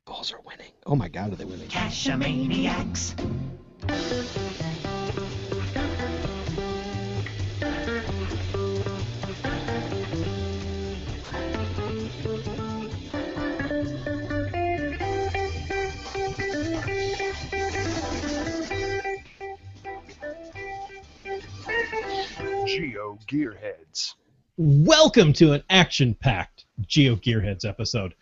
Balls are winning. Oh my God, are they winning? Cash-a-maniacs. GeoGearHeads. Welcome to an action-packed GeoGearHeads episode.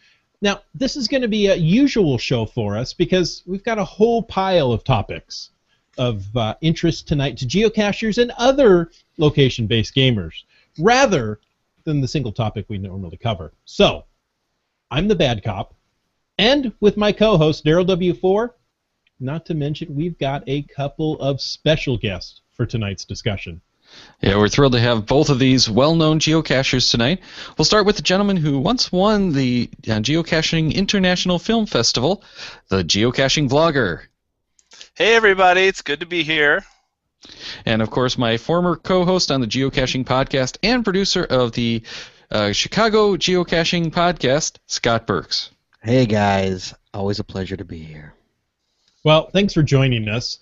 Now, this is going to be a usual show for us because we've got a whole pile of topics of interest tonight to geocachers and other location-based gamers, rather than the single topic we normally cover. So, I'm the bad cop, and with my co-host, Daryl W4, not to mention we've got a couple of special guests for tonight's discussion. Yeah, we're thrilled to have both of these well-known geocachers tonight. We'll start with the gentleman who once won the Geocaching International Film Festival, the geocaching vlogger. Hey everybody, it's good to be here. And of course, my former co-host on the Geocaching Podcast and producer of the Chicago Geocaching Podcast, Scott Burks. Hey guys, always a pleasure to be here. Well, thanks for joining us.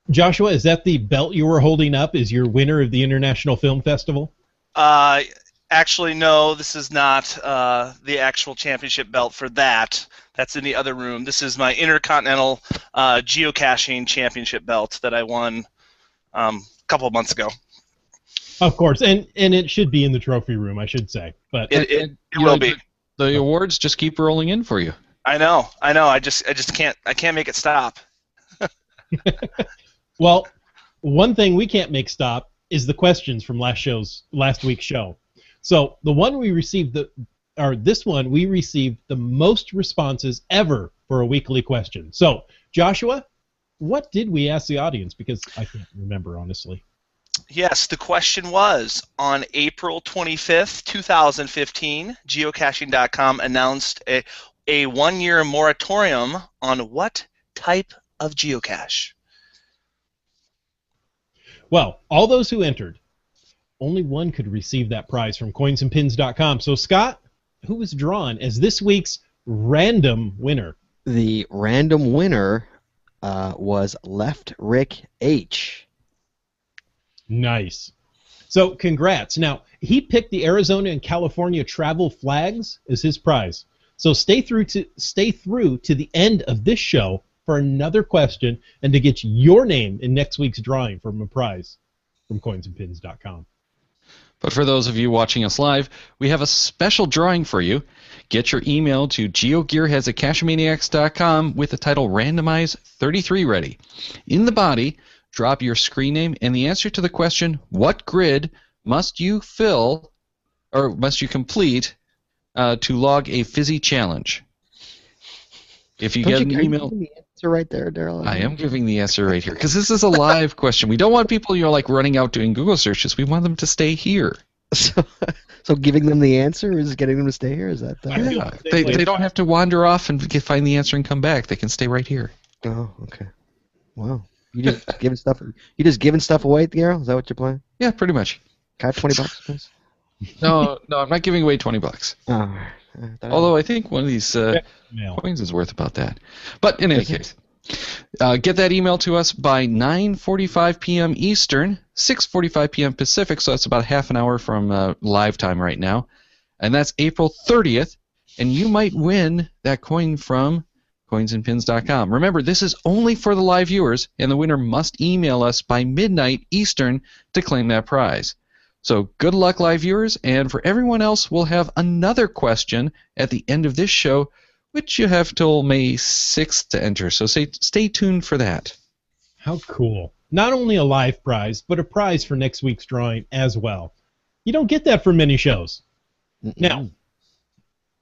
Joshua, is that the belt you were holding up? Is your winner of the International Film Festival? Actually, no, this is not the actual championship belt for that. That's in the other room. This is my Intercontinental Geocaching Championship belt that I won a couple of months ago. Of course, and it should be in the trophy room, I should say. But It will be. The awards just keep rolling in for you. I know. I just can't make it stop. Well, one thing we can't make stop is the questions from last week's show. So the one we received this one we received the most responses ever for a weekly question. So Joshua, what did we ask the audience? Because I can't remember honestly. Yes, the question was, on April 25th, 2015, geocaching.com announced a one-year moratorium on what type of geocache? Well, all those who entered, only one could receive that prize from coinsandpins.com. So, Scott, who was drawn as this week's random winner? The random winner was Left Rick H. Nice. So, congrats. Now, he picked the Arizona and California travel flags as his prize. So, stay through to the end of this show for another question and to get your name in next week's drawing from a prize from coinsandpins.com. But for those of you watching us live, we have a special drawing for you. Get your email to geogearheads@cachemaniacs.com with the title Randomize 33 ready. In the body, drop your screen name and the answer to the question, what grid must you fill or must you complete to log a fizzy challenge? If you get an email... The answer right there, Daryl. I am giving the answer right here because this is a live question. We don't want people, like running out doing Google searches. We want them to stay here. So giving them the answer is getting them to stay here? Is that Yeah, they don't have to wander off and find the answer and come back. They can stay right here. Oh, okay. Wow. You just giving stuff away, Daryl? Is that what you're playing? Yeah, pretty much. Can I have $20, please? No, I'm not giving away $20. Oh, Although I think one of these coins is worth about that. But in any case, get that email to us by 9:45 p.m. Eastern, 6:45 p.m. Pacific, so that's about half an hour from live time right now. And that's April 30th, and you might win that coin from coinsandpins.com. Remember, this is only for the live viewers, and the winner must email us by midnight Eastern to claim that prize. So good luck, live viewers, and for everyone else, we'll have another question at the end of this show, which you have till May 6th to enter, so stay tuned for that. How cool. Not only a live prize, but a prize for next week's drawing as well. You don't get that for many shows. Now,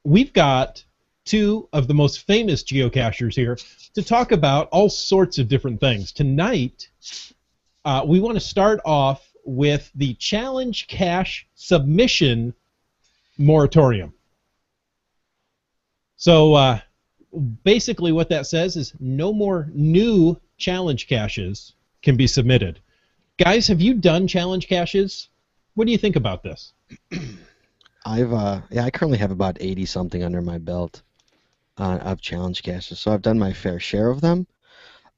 we've got two of the most famous geocachers here to talk about all sorts of different things. Tonight, we want to start off with the challenge cache submission moratorium. So basically what that says is no more new challenge caches can be submitted. Guys, have you done challenge caches? What do you think about this? I currently have about 80 something under my belt. of challenge caches, so I've done my fair share of them.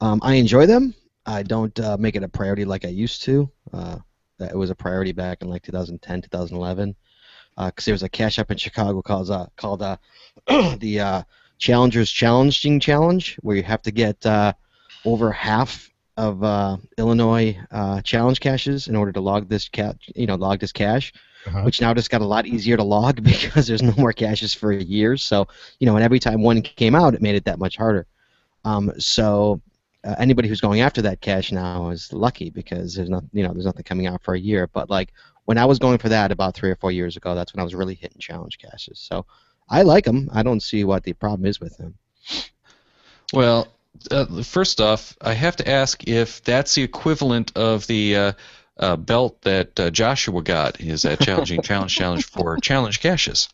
I enjoy them. I don't make it a priority like I used to. It was a priority back in like 2010, 2011, because there was a cache up in Chicago called the Challengers Challenging Challenge, where you have to get over half of Illinois challenge caches in order to log this cache, which now just got a lot easier to log because there's no more caches for years. So and every time one came out, it made it that much harder. So anybody who's going after that cache now is lucky because there's nothing coming out for a year. But like when I was going for that about 3 or 4 years ago, that's when I was really hitting challenge caches. So I like them. I don't see what the problem is with them. Well, first off, I have to ask if that's the equivalent of the belt that Joshua got. Is that challenge for challenge caches?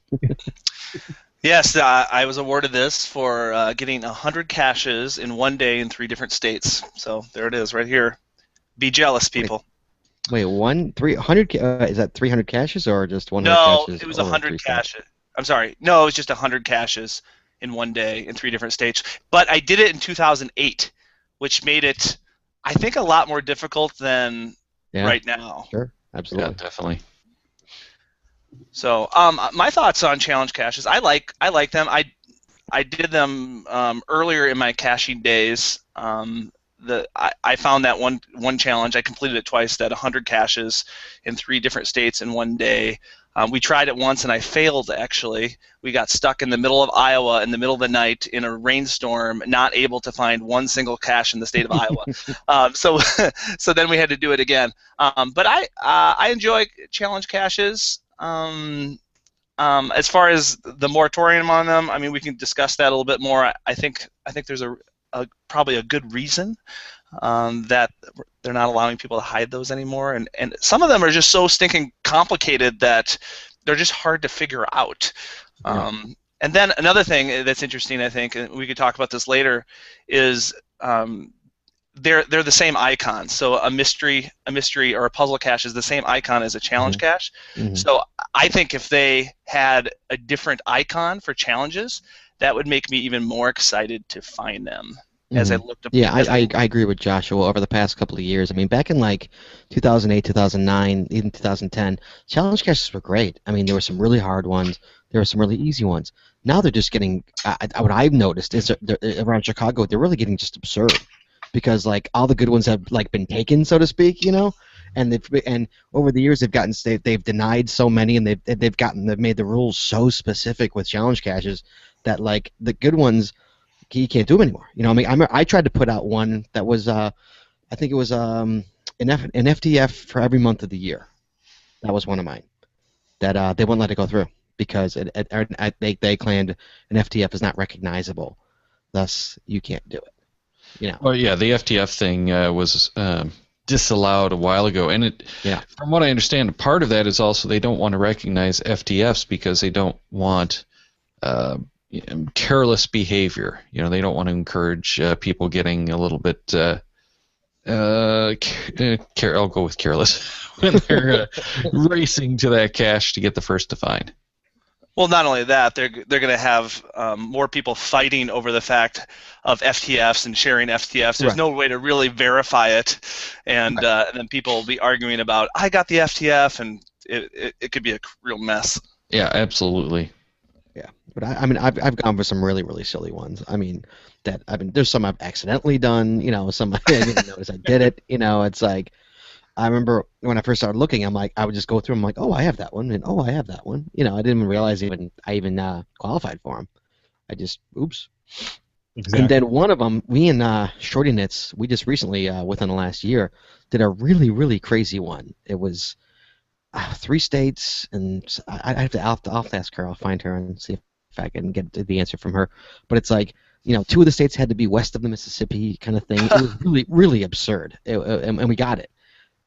Yes, I was awarded this for getting 100 caches in one day in 3 different states. So there it is, right here. Be jealous, people. Wait, 300? Is that 300 caches or just 100 caches? No, it was 100 caches. I'm sorry. No, it was just 100 caches in one day in 3 different states. But I did it in 2008, which made it, I think, a lot more difficult than right now. Sure, absolutely. Yeah, definitely. So, my thoughts on challenge caches. I like them. I did them earlier in my caching days. I found that one challenge. I completed it twice. That 100 caches in 3 different states in one day. We tried it once and I failed. Actually, we got stuck in the middle of Iowa in the middle of the night in a rainstorm, not able to find one single cache in the state of Iowa. So then we had to do it again. But I enjoy challenge caches. As far as the moratorium on them, I mean, we can discuss that a little bit more. I think there's probably a good reason that they're not allowing people to hide those anymore, and some of them are just so stinking complicated that they're just hard to figure out. Yeah. And then another thing that's interesting, I think, and we could talk about this later, is they're the same icon. So a mystery or a puzzle cache is the same icon as a challenge cache. Mm-hmm. So I think if they had a different icon for challenges, that would make me even more excited to find them. As I looked up. Yeah, I agree with Joshua. Over the past couple of years, I mean, back in like 2008, 2009, even 2010, challenge caches were great. I mean, there were some really hard ones. There were some really easy ones. Now they're just getting. What I've noticed is around Chicago, they're really getting just absurd, because like all the good ones have like been taken, so to speak, and over the years they've denied so many, and they've made the rules so specific with challenge caches that like the good ones. You can't do them anymore. I mean, I tried to put out one that was, I think it was an FTF for every month of the year. That was one of mine. That they wouldn't let it go through because they claimed an FTF is not recognizable, thus you can't do it. Well, yeah, the FTF thing was disallowed a while ago, and from what I understand, part of that is also they don't want to recognize FTFs because they don't want. Careless behavior. They don't want to encourage people getting a little bit. I'll go with careless when they're racing to that cache to get the first to find. Well, not only that, they're going to have more people fighting over the fact of FTFs and sharing FTFs. There's no way to really verify it, and then people will be arguing about I got the FTF, and it could be a real mess. Yeah, absolutely. Yeah, but I mean, I've gone for some really, really silly ones. I mean, there's some I've accidentally done. Some I didn't notice I did it. It's like I remember when I first started looking, I would just go through them like, oh, I have that one, and oh, I have that one. I didn't even realize I even qualified for them. I just oops. Exactly. And then one of them, me and Shorty Knits, we just recently within the last year did a really, really crazy one. It was. 3 states, and I'll have to ask her. I'll find her and see if I can get the answer from her. But it's like 2 of the states had to be west of the Mississippi, kind of thing. It was really, really absurd, and we got it.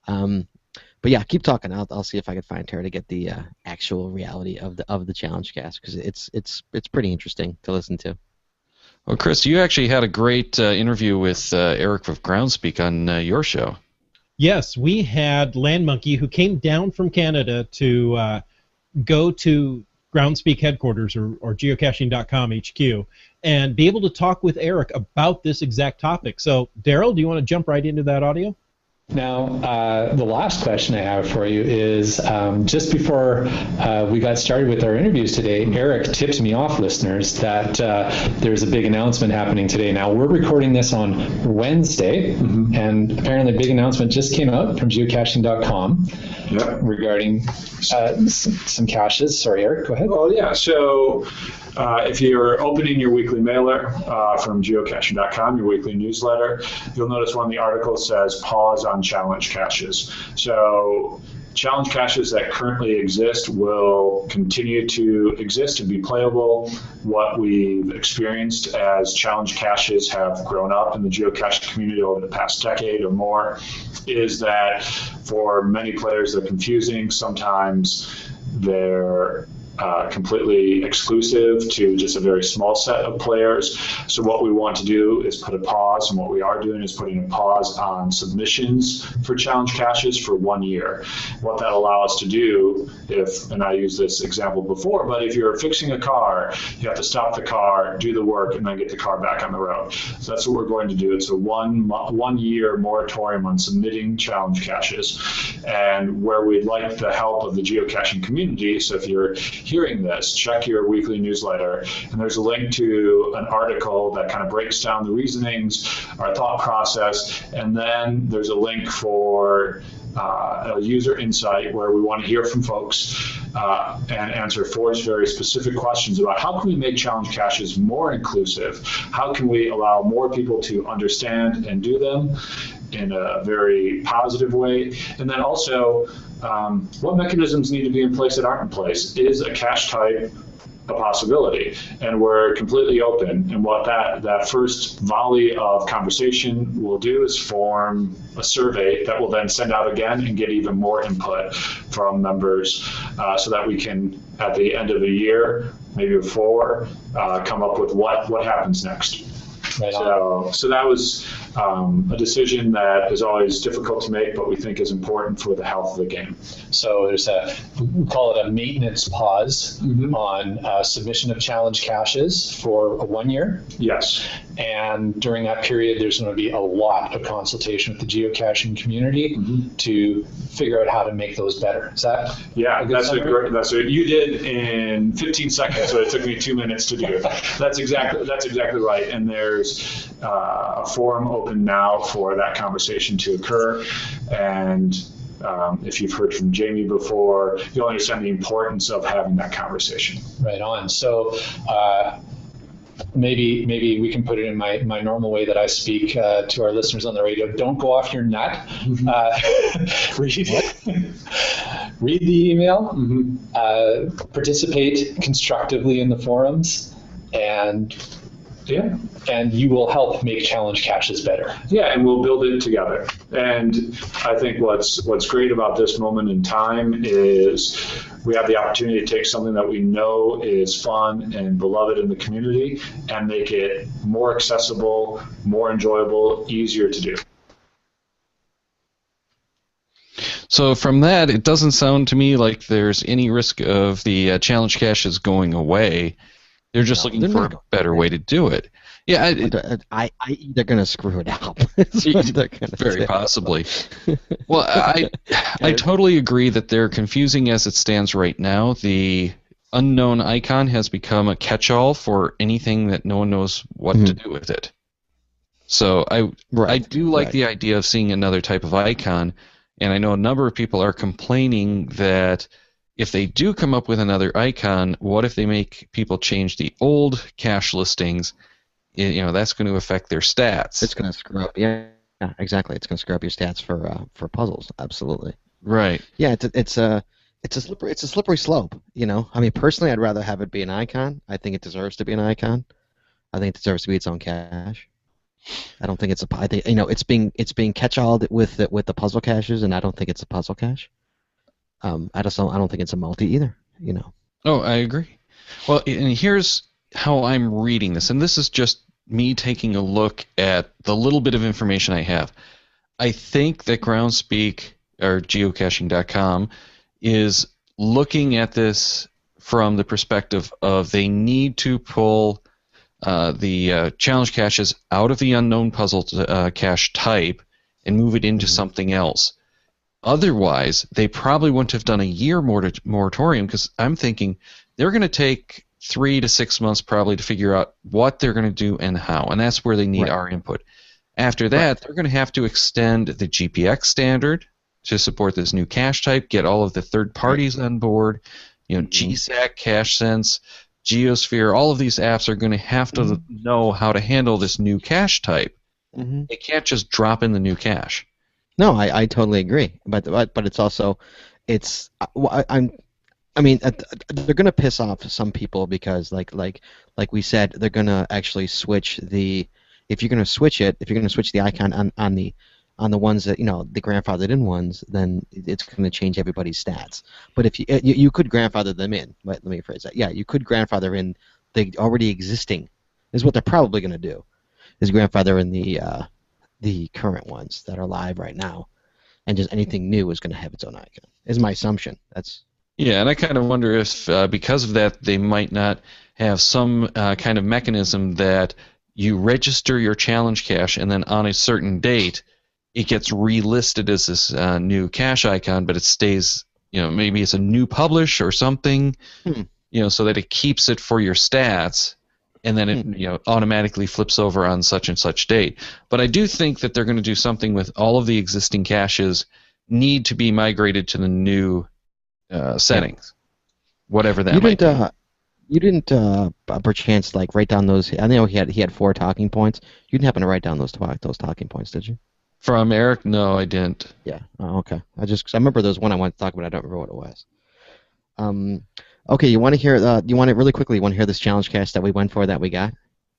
But yeah, keep talking. I'll see if I can find her to get the actual reality of the challenge cast, because it's pretty interesting to listen to. Well, Chris, you actually had a great interview with Eric of Groundspeak on your show. Yes, we had Land Monkey, who came down from Canada to go to Groundspeak headquarters or geocaching.com HQ and be able to talk with Eric about this exact topic. So, Daryl, do you want to jump right into that audio? Now, the last question I have for you is, just before we got started with our interviews today, Eric tipped me off, listeners, that there's a big announcement happening today. Now, we're recording this on Wednesday, and apparently a big announcement just came out from geocaching.com regarding some caches. Sorry, Eric, go ahead. Oh, yeah. So if you're opening your weekly mailer from geocaching.com, your weekly newsletter, you'll notice one of the articles says pause on challenge caches. So challenge caches that currently exist will continue to exist and be playable. What we've experienced as challenge caches have grown up in the geocaching community over the past decade or more is that for many players they're confusing. Sometimes they're completely exclusive to just a very small set of players. So what we want to do is put a pause, and what we are doing is putting a pause on submissions for challenge caches for 1 year. What that allows us to do, and I used this example before, but if you're fixing a car, you have to stop the car, do the work, and then get the car back on the road. So that's what we're going to do. It's a 1 year moratorium on submitting challenge caches, and where we'd like the help of the geocaching community. So if you're hearing this, check your weekly newsletter, and there's a link to an article that kind of breaks down the reasonings, our thought process, and then there's a link for a user insight where we want to hear from folks and answer 4 very specific questions about how can we make challenge caches more inclusive, how can we allow more people to understand and do them in a very positive way, and then also what mechanisms need to be in place that aren't in place. Is a cache type a possibility? And we're completely open. And what that first volley of conversation will do is form a survey that will then send out again and get even more input from members so that we can, at the end of the year, maybe before, come up with what happens next. Right. So that was a decision that is always difficult to make, but we think is important for the health of the game. So there's we call it a maintenance pause on submission of challenge caches for 1 year. Yes. And during that period, there's going to be a lot of consultation with the geocaching community to figure out how to make those better. Is that? Yeah, that's what you did in 15 seconds, so it took me 2 minutes to do. That's exactly right. And there's a forum open now for that conversation to occur. And if you've heard from Jamie before, you'll understand the importance of having that conversation. Right on. So maybe we can put it in my normal way that I speak to our listeners on the radio. Don't go off your nut. Read the email. Participate constructively in the forums, and you will help make challenge caches better. Yeah, and we'll build it together. And I think what's great about this moment in time is we have the opportunity to take something that we know is fun and beloved in the community and make it more accessible, more enjoyable, easier to do. So from that, it doesn't sound to me like there's any risk of the challenge caches going away. They're just looking for a better way to do it. Yeah, they're going to screw it up. Very possibly. Well, I totally agree that they're confusing as it stands right now. The unknown icon has become a catch-all for anything that no one knows what to do with it. So I do like the idea of seeing another type of icon, and I know a number of people are complaining that if they do come up with another icon, what if they make people change the old cache listings? That's going to affect their stats. It's going to screw up. Yeah, exactly. It's going to screw up your stats for puzzles. Absolutely. Right. Yeah, it's a slippery slope. I mean, personally, I'd rather have it be an icon. I think it deserves to be an icon. I think it deserves to be its own cache. I don't think it's I think it's being catch-alled with the puzzle caches, and I don't think it's a puzzle cache. I don't think it's a multi either. Oh, I agree. Well, and here's how I'm reading this, and this is just me taking a look at the little bit of information I have. I think that Groundspeak, or geocaching.com, is looking at this from the perspective of they need to pull the challenge caches out of the unknown puzzle cache type and move it into something else. Otherwise, they probably wouldn't have done a year moratorium, because I'm thinking they're going to take 3 to 6 months probably to figure out what they're going to do and how, and that's where they need our input. After that, they're going to have to extend the GPX standard to support this new cache type, get all of the third parties on board, GSAC, CacheSense, Geosphere, all of these apps are going to have to know how to handle this new cache type. They can't just drop in the new cache. No, I totally agree. But it's also, I mean, they're gonna piss off some people because like we said, they're gonna actually switch if you're gonna switch the icon on the ones that the grandfathered in ones, then it's gonna change everybody's stats. But if you could grandfather them in, let me phrase that. Yeah, you could grandfather in the already existing. Is what they're probably gonna do, is grandfather in the current ones that are live right now, and just anything new is going to have its own icon. Is my assumption. Yeah, and I kind of wonder if because of that they might not have some kind of mechanism that you register your challenge cache, and then on a certain date it gets relisted as this new cache icon, but it stays, maybe it's a new publish or something, so that it keeps it for your stats. And then it automatically flips over on such and such date. But I do think that they're going to do something with all of the existing caches need to be migrated to the new settings, whatever that might be. You didn't perchance write down those. I know he had 4 talking points. You didn't happen to write down those talking points, did you? From Eric? No, I didn't. Yeah. Oh, okay. I remember there was one I wanted to talk about. I don't remember what it was. Okay, you want to hear? You want it really quickly? You want to hear this challenge cache that we went for that we got?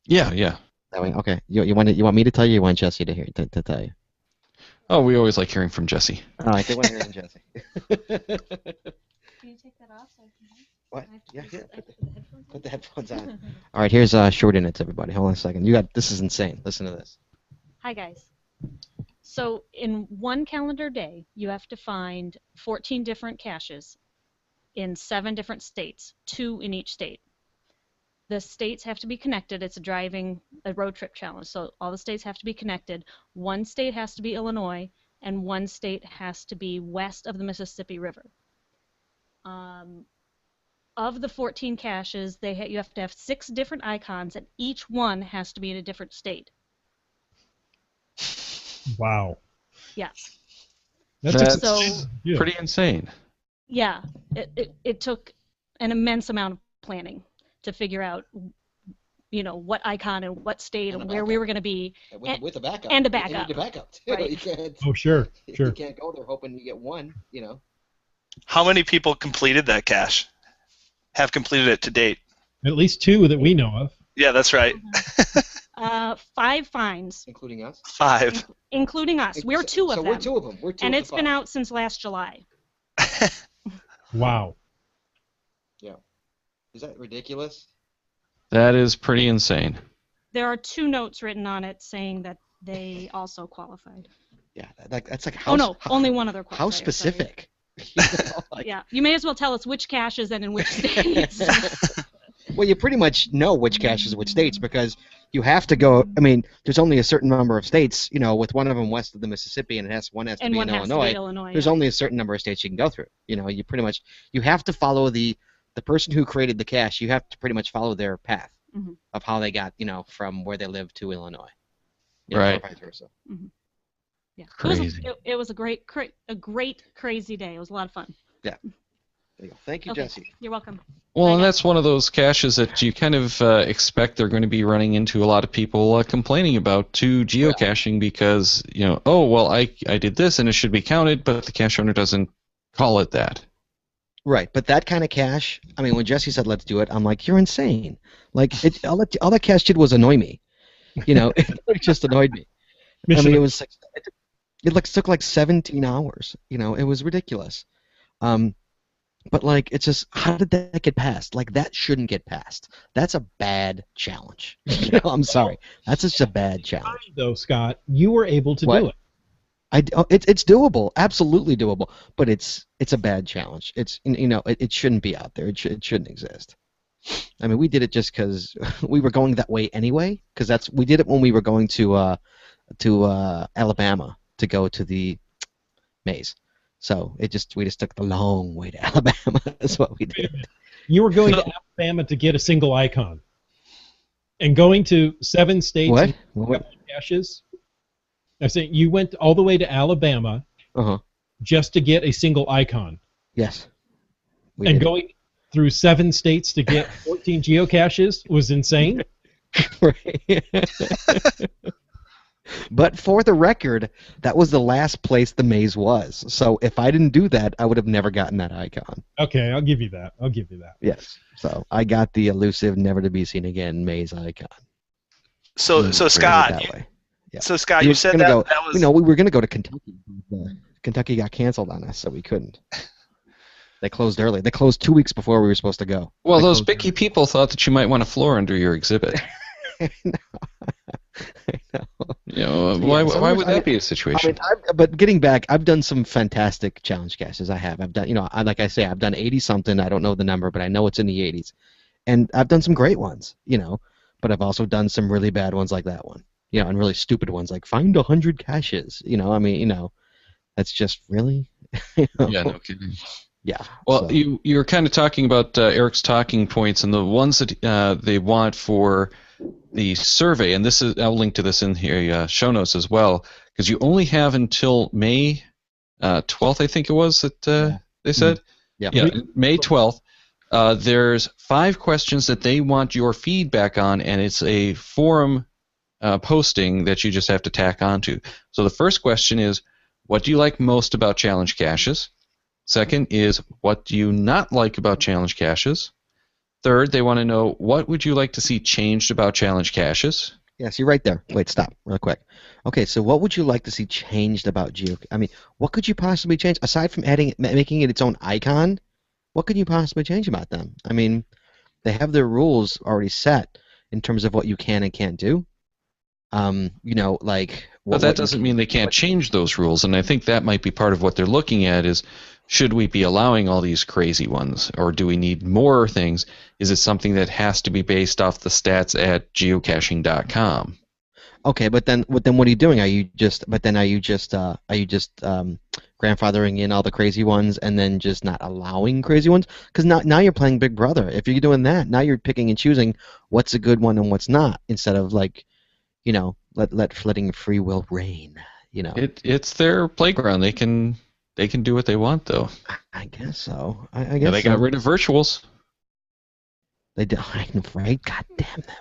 Yeah. That way, okay. You want me to tell you? Or you want Jesse to tell you? Oh, we always like hearing from Jesse. Oh, I did want to hear from Jesse. Can you take that off so I can hear? What? Put the headphones on. All right, here's short in it, everybody. Hold on a second. This is insane. Listen to this. Hi guys. So in one calendar day, you have to find 14 different caches in 7 different states, 2 in each state. The states have to be connected. It's a road trip challenge, so all the states have to be connected. One state has to be Illinois, and one state has to be west of the Mississippi River. Of the 14 caches, you have to have 6 different icons, and each one has to be in a different state. Wow. Yeah. That's so pretty insane. Yeah, it took an immense amount of planning to figure out, what icon and what state and where we were going to be. With a backup. And a backup. You need a backup, too. Right. You can't, sure. You can't go there hoping you get one, How many people completed that cache? Have completed it to date? At least 2 that we know of. Yeah, that's right. 5 finds. Including us? 5. Including us. We're 2 of them. So we're 2 of them. And it's been out since last July. Wow. Yeah. Is that ridiculous? That is pretty insane. There are 2 notes written on it saying that they also qualified. Yeah, that's like how. Oh no, only one other qualifier. How specific? Yeah, you may as well tell us which caches and in which states. Well, you pretty much know which caches, which states, because you have to go. I mean, there's only a certain number of states, with one of them west of the Mississippi, and one has to be in Illinois. There's only a certain number of states you can go through. You pretty much have to follow the person who created the cache. You have to pretty much follow their path of how they got, from where they live to Illinois. Right. Or vice versa. Mm-hmm. Yeah. Crazy. It was a great, crazy day. It was a lot of fun. Yeah. There you go. Thank you, Jesse. You're welcome. Well, and that's one of those caches that you kind of expect they're going to be running into a lot of people complaining about to geocaching because, I did this and it should be counted, but the cache owner doesn't call it that. Right, but that kind of cache, I mean, when Jesse said let's do it, I'm like, you're insane. Like, all that cache did was annoy me. It just annoyed me. I mean, it took like 17 hours. It was ridiculous. But it's just, how did that get passed? That shouldn't get passed. That's a bad challenge. I'm sorry. That's just a bad challenge. Though, Scott, you were able to do it. It's doable, absolutely doable. But it's a bad challenge. It shouldn't be out there. It shouldn't exist. I mean, we did it just because we were going that way anyway. Because we did it when we were going to Alabama to go to the maze. So we just took the long way to Alabama. That's what we did. You were going to Alabama to get a single icon, and going to 7 states What? and caches. I saying you went all the way to Alabama just to get a single icon. Yes. And going through 7 states to get 14 geocaches was insane. Right. But for the record, that was the last place the maze was. So if I didn't do that, I would have never gotten that icon. Okay, I'll give you that. Yes. So I got the elusive, never to be seen again maze icon. So Scott, you said that was. We were going to go to Kentucky. Kentucky got canceled on us, so we couldn't. They closed early. They closed 2 weeks before we were supposed to go. Well, those picky people thought that you might want a floor under your exhibit. I know. Why would that be a situation? But getting back, I've done some fantastic challenge caches. I have. I've done, like I say, I've done 80 something. I don't know the number, but I know it's in the 80s, and I've done some great ones. But I've also done some really bad ones like that one. And really stupid ones like find 100 caches. That's just really. Yeah, no kidding. Yeah. Well, so. You were kind of talking about Eric's talking points and the ones that they want for the survey, and I'll link to this in here show notes as well, because you only have until May 12th, I think it was that they said. Yeah. May 12th. There's 5 questions that they want your feedback on, and it's a forum posting that you just have to tack onto. So the first question is, what do you like most about challenge caches? Second is, what do you not like about challenge caches? Third, they want to know, what would you like to see changed about challenge caches? Yes, you're right there. Wait, stop real quick. Okay, so what would you like to see changed about what could you possibly change? Aside from making it its own icon, what could you possibly change about them? I mean, they have their rules already set in terms of what you can and can't do. But that doesn't mean they can't change those rules, and I think that might be part of what they're looking at is, should we be allowing all these crazy ones, or do we need more things? Is it something that has to be based off the stats at geocaching.com? Okay, but then what are you doing? Are you just grandfathering in all the crazy ones and then just not allowing crazy ones? Because now you're playing Big Brother. If you're doing that, now you're picking and choosing what's a good one and what's not, instead of letting free will reign. It's their playground. They can do what they want, though. I guess so. I guess they got rid of virtuals. They did, right? God damn them.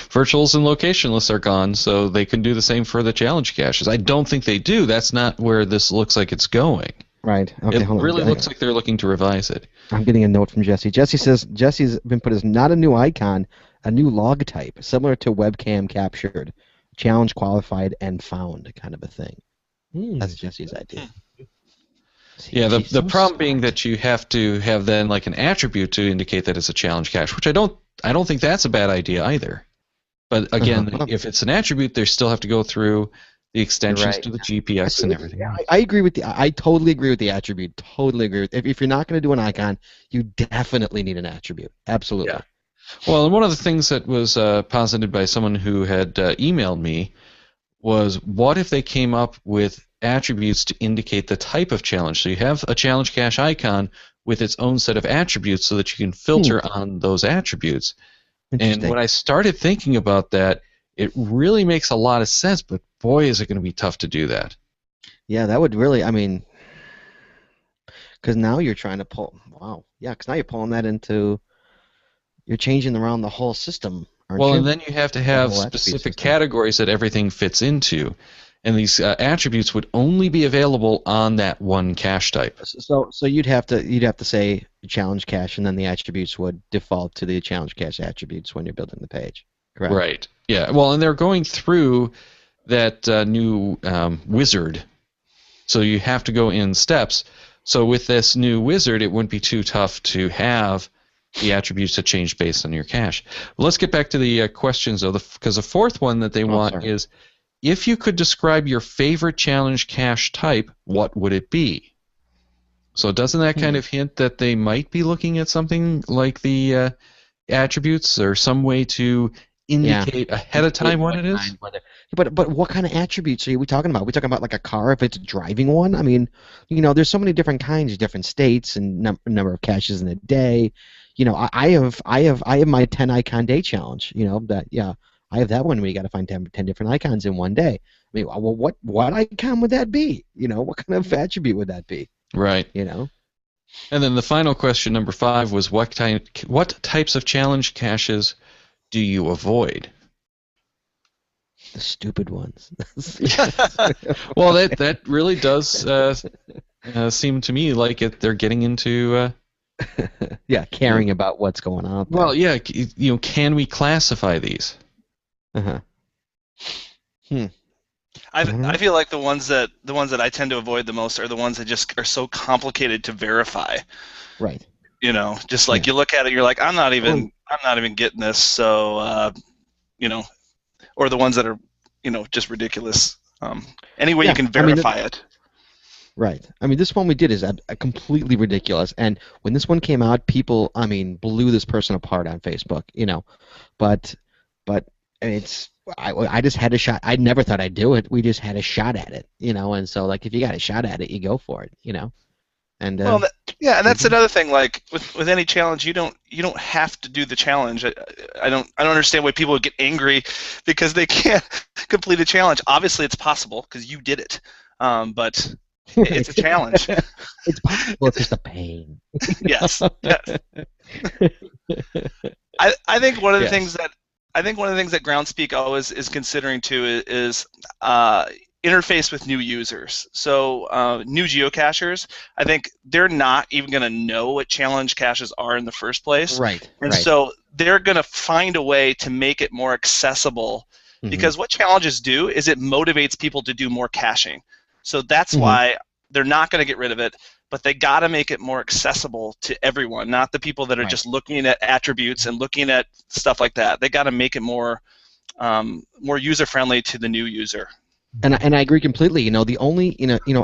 Virtuals and location lists are gone, so they can do the same for the challenge caches. I don't think they do. That's not where this looks like it's going. Right. Okay, it really looks like they're looking to revise it. I'm getting a note from Jesse. Jesse says Jesse's been put as not a new icon, a new log type, similar to webcam captured, challenge qualified and found kind of a thing. That's Jesse's idea. Yeah, the problem being that you have to have then like an attribute to indicate that it's a challenge cache, which I don't think that's a bad idea either. But again, if it's an attribute, they still have to go through the extensions to the GPS and everything. Yeah, I agree with I totally agree with the attribute. Totally agree with. If you're not going to do an icon, you definitely need an attribute. Absolutely. Yeah. Well, and one of the things that was posited by someone who had emailed me was, what if they came up with attributes to indicate the type of challenge? So you have a challenge cache icon with its own set of attributes so that you can filter on those attributes. And when I started thinking about that, it really makes a lot of sense, but boy, is it going to be tough to do that. Yeah, that would really, because now you're trying to pull, because now you're pulling that into, you're changing around the whole system, aren't you? And then you have to have specific categories that everything fits into. And these attributes would only be available on that one cache type. So you'd have to say challenge cache, and then the attributes would default to the challenge cache attributes when you're building the page. Correct. Right. Yeah. Well, and they're going through that new wizard, so you have to go in steps. So with this new wizard, it wouldn't be too tough to have the attributes that change based on your cache. Well, let's get back to the questions, though, because the fourth one that they want is, if you could describe your favorite challenge cache type, what would it be? So doesn't that kind of hint that they might be looking at something like the attributes or some way to indicate ahead of time what it is? But what kind of attributes are we talking about? Are we talking about like a car if it's a driving one? I mean, there's so many different kinds, different states, and number of caches in a day. I have my 10 icon day challenge. I have that one where you got to find 10 different icons in one day. I mean, well, what icon would that be? What kind of attribute would that be? Right. And then the final question, number 5, was what types of challenge caches do you avoid? The stupid ones. Well, that really does seem to me like they're getting into. Caring about what's going on. Well, yeah, can we classify these? I feel like the ones that I tend to avoid the most are the ones that just are so complicated to verify. Right. Just like you look at it, you're like, I'm not even getting this. So, or the ones that are, just ridiculous. Any way you can verify it. Right. I mean, this one we did is completely ridiculous. And when this one came out, people, blew this person apart on Facebook. But it's. I just had a shot. I never thought I'd do it. We just had a shot at it, and so like if you got a shot at it, you go for it, And and that's another thing. Like with any challenge, you don't have to do the challenge. I don't understand why people would get angry because they can't complete a challenge. Obviously, it's possible because you did it, but it's a challenge. It's possible. It's just a pain. Yes. I think one of the things that Groundspeak always is considering too is interface with new users. So new geocachers, I think they're not even going to know what challenge caches are in the first place. Right. And so they're going to find a way to make it more accessible because what challenges do is it motivates people to do more caching. So that's why they're not going to get rid of it, but they got to make it more accessible to everyone, not the people that are just looking at attributes and looking at stuff like that. They got to make it more user-friendly to the new user. And I agree completely. The only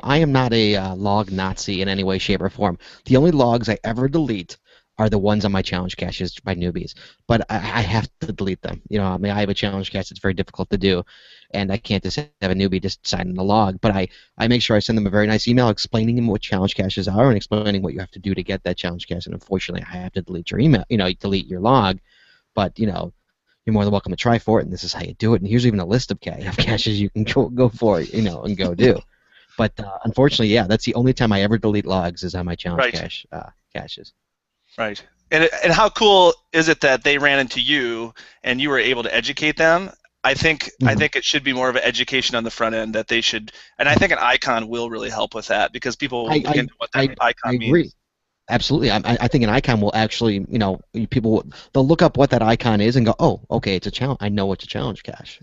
I am not a log Nazi in any way, shape, or form. The only logs I ever delete are the ones on my challenge caches by newbies. But I have to delete them. I have a challenge cache that's very difficult to do, and I can't just have a newbie just sign in the log. But I make sure I send them a very nice email explaining them what challenge caches are and explaining what you have to do to get that challenge cache. And unfortunately, I have to delete your email. Delete your log. But you're more than welcome to try for it, and this is how you do it. And here's even a list of caches you can go for, and go do. But unfortunately, that's the only time I ever delete logs is on my challenge caches. Right. And how cool is it that they ran into you and you were able to educate them? I think it should be more of an education on the front end that they should, and I think an icon will really help with that because people will look into what that icon means. I agree. Absolutely. I think an icon will actually, people they'll look up what that icon is and go, oh, okay, it's a challenge. I know it's a challenge cache.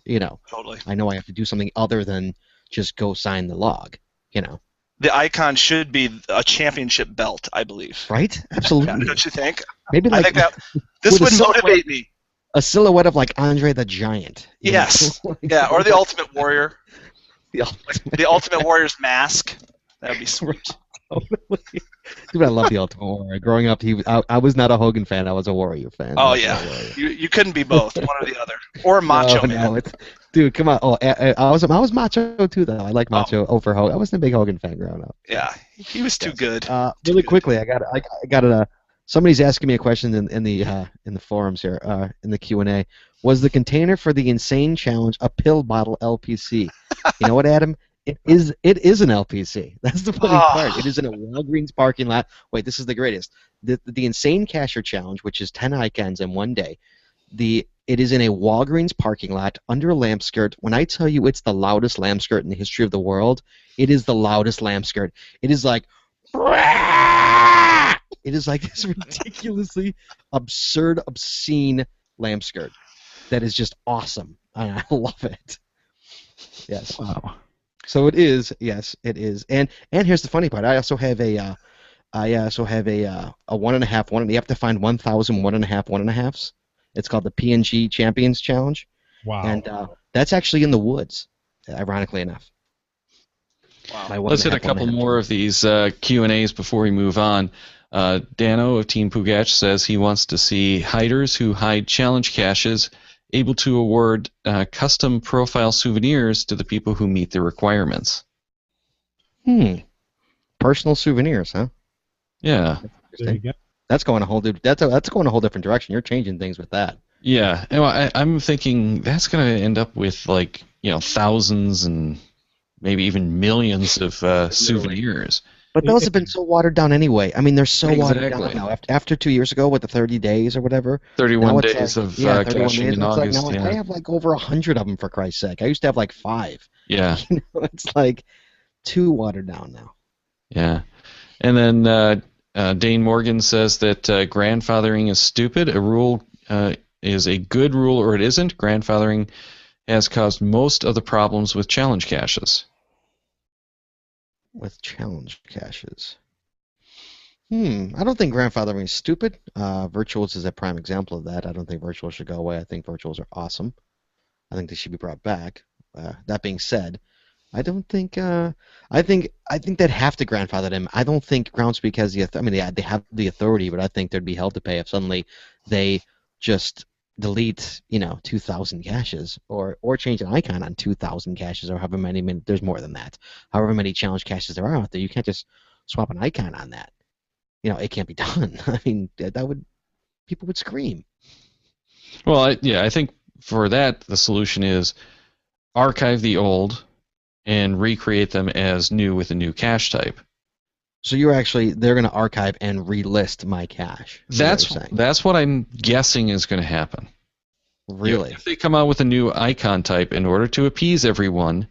Totally. I know I have to do something other than just go sign the log. The icon should be a championship belt, I believe. Right? Absolutely. Yeah, don't you think? Maybe I think that this would motivate me. A silhouette of like Andre the Giant. Yes. Yeah, or the Ultimate Warrior. The Ultimate Warrior's mask. That would be sweet. Dude, I love the Ultimate Warrior. Growing up, I was not a Hogan fan. I was a Warrior fan. Oh yeah, you couldn't be both, one or the other, or Macho Man. No, dude, come on. Oh, I was Macho too, though. I like Macho over Hogan. I wasn't a big Hogan fan growing up. Yeah, he was too good. Really quickly, I got it. Somebody's asking me a question in the forums here, in the Q&A. Was the container for the Insane Challenge a pill bottle LPC? You know what, Adam? It is an LPC. That's the funny part. It is in a Walgreens parking lot. Wait, this is the greatest. The Insane Cacher Challenge, which is 10 icons in one day, it is in a Walgreens parking lot under a lamp skirt. When I tell you it's the loudest lamp skirt in the history of the world, it is the loudest lamp skirt. It is like it is like this ridiculously absurd, obscene lamp skirt that is just awesome. And I love it. Yes. Wow. So it is, yes, it is, and here's the funny part. I also have a 1.5. You have to find 1,000 1.5 1.5s. It's called the PNG Champions Challenge. Wow. And that's actually in the woods, ironically enough. Wow. Let's hit a couple more of these Q&As before we move on. Dano of Team Pugach says he wants to see hiders who hide challenge caches able to award custom profile souvenirs to the people who meet the requirements. Personal souvenirs, huh? Yeah. There you go. That's going a whole different direction. You're changing things with that. Yeah. And I'm thinking that's going to end up with thousands and maybe even millions of souvenirs. But those have been so watered down anyway. I mean, they're so watered down Exactly. now. After 2 years ago with the 30 days or whatever. 31 now it's days like, of 31 caching days. in It's August. like now I have like over 100 of them, for Christ's sake. I used to have like 5. Yeah. It's like too watered down now. Yeah. And then Dane Morgan says that grandfathering is stupid. A rule is a good rule or it isn't. Grandfathering has caused most of the problems with challenge caches. With challenge caches. I don't think grandfathering is stupid. Virtuals is a prime example of that. I don't think virtuals should go away. I think virtuals are awesome. I think they should be brought back. That being said, I don't think. I think they'd have to grandfather them. I don't think Groundspeak has the. They have the authority, but I think there'd be hell to pay if suddenly they just delete 2,000 caches or change an icon on 2,000 caches or however many. There's more than that. However many challenge caches there are out there, you can't just swap an icon on that. It can't be done. I mean, people would scream. Well, I think for that the solution is archive the old and recreate them as new with a new cache type. So they're going to archive and relist my cache. That's what I'm guessing is going to happen. Really? If they come out with a new icon type in order to appease everyone,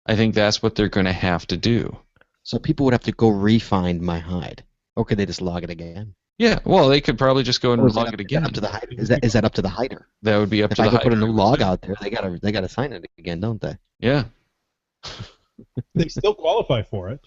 I think that's what they're going to have to do. So people would have to go re-find my hide, or could they just log it again? Yeah, well, they could probably just go and log it again. Is that up to the hider? That would be up to the hider. If I could put a new log out there, they gotta sign it again, don't they? Yeah. They still qualify for it.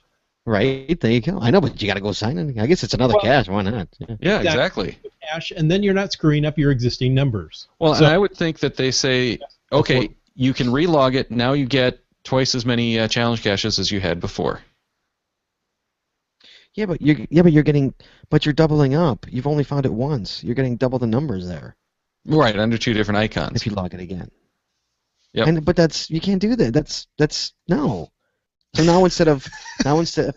Right, there you go. I know, but you got to go sign it. I guess it's another cache. Why not? Yeah, exactly. Cache, and then you're not screwing up your existing numbers. Well, and I would think that they say, okay, you can relog it. Now you get twice as many challenge caches as you had before. Yeah, but you're doubling up. You've only found it once. You're getting double the numbers there. Right, under 2 different icons. If you log it again. Yep. But you can't do that. That's no. So now instead if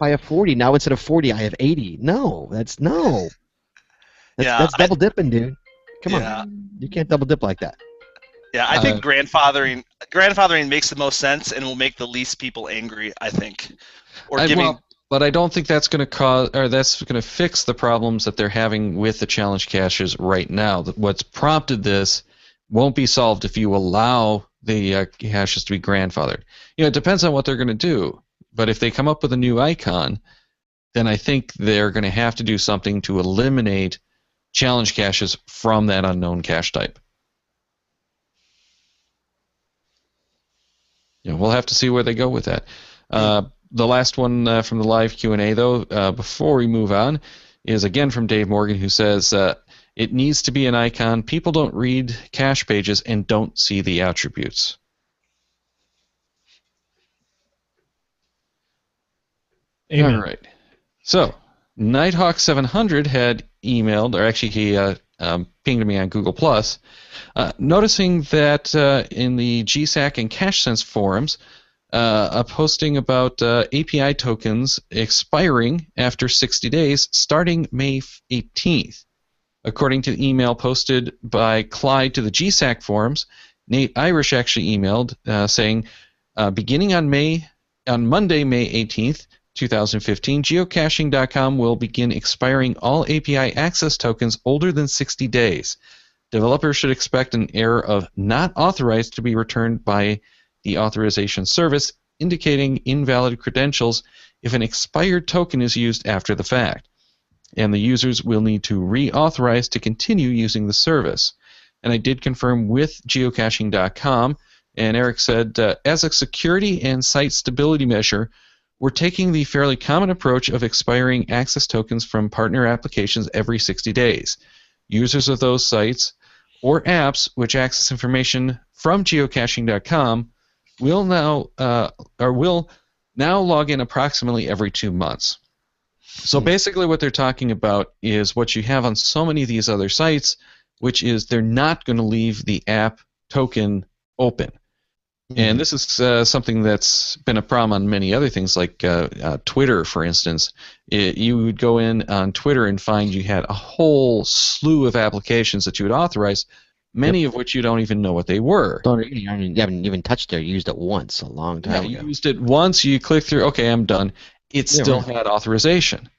I have 40, now instead of 40 I have 80. No, that's double dipping, dude. Come on, you can't double dip like that. Yeah, I think grandfathering makes the most sense and will make the least people angry. I think, but I don't think that's going to fix the problems that they're having with the challenge caches right now. What's prompted this won't be solved if you allow the caches to be grandfathered. It depends on what they're going to do. But if they come up with a new icon, then I think they're going to have to do something to eliminate challenge caches from that unknown cache type. We'll have to see where they go with that. The last one from the live Q&A, though, before we move on, is again from Dave Morgan, who says, it needs to be an icon. People don't read cache pages and don't see the attributes. Amen. All right. So, Nighthawk700 had emailed, or actually he pinged me on Google+, noticing that in the GSAC and CacheSense forums, a posting about API tokens expiring after 60 days starting May 18th. According to the email posted by Clyde to the GSAC forums, Nate Irish actually emailed saying, beginning on Monday, May 18th, 2015, geocaching.com will begin expiring all API access tokens older than 60 days. Developers should expect an error of not authorized to be returned by the authorization service, indicating invalid credentials if an expired token is used after the fact. And the users will need to reauthorize to continue using the service. And I did confirm with geocaching.com, and Eric said, as a security and site stability measure, we're taking the fairly common approach of expiring access tokens from partner applications every 60 days. Users of those sites or apps which access information from geocaching.com will now log in approximately every 2 months. So basically what they're talking about is what you have on so many of these other sites, which is they're not going to leave the app token open. And this is something that's been a problem on many other things, like Twitter, for instance. You would go in on Twitter and find you had a whole slew of applications that you would authorize, many of which you don't even know what they were. You haven't even touched it. You used it once a long time ago. You used it once, you click through, okay, I'm done. It still had authorization.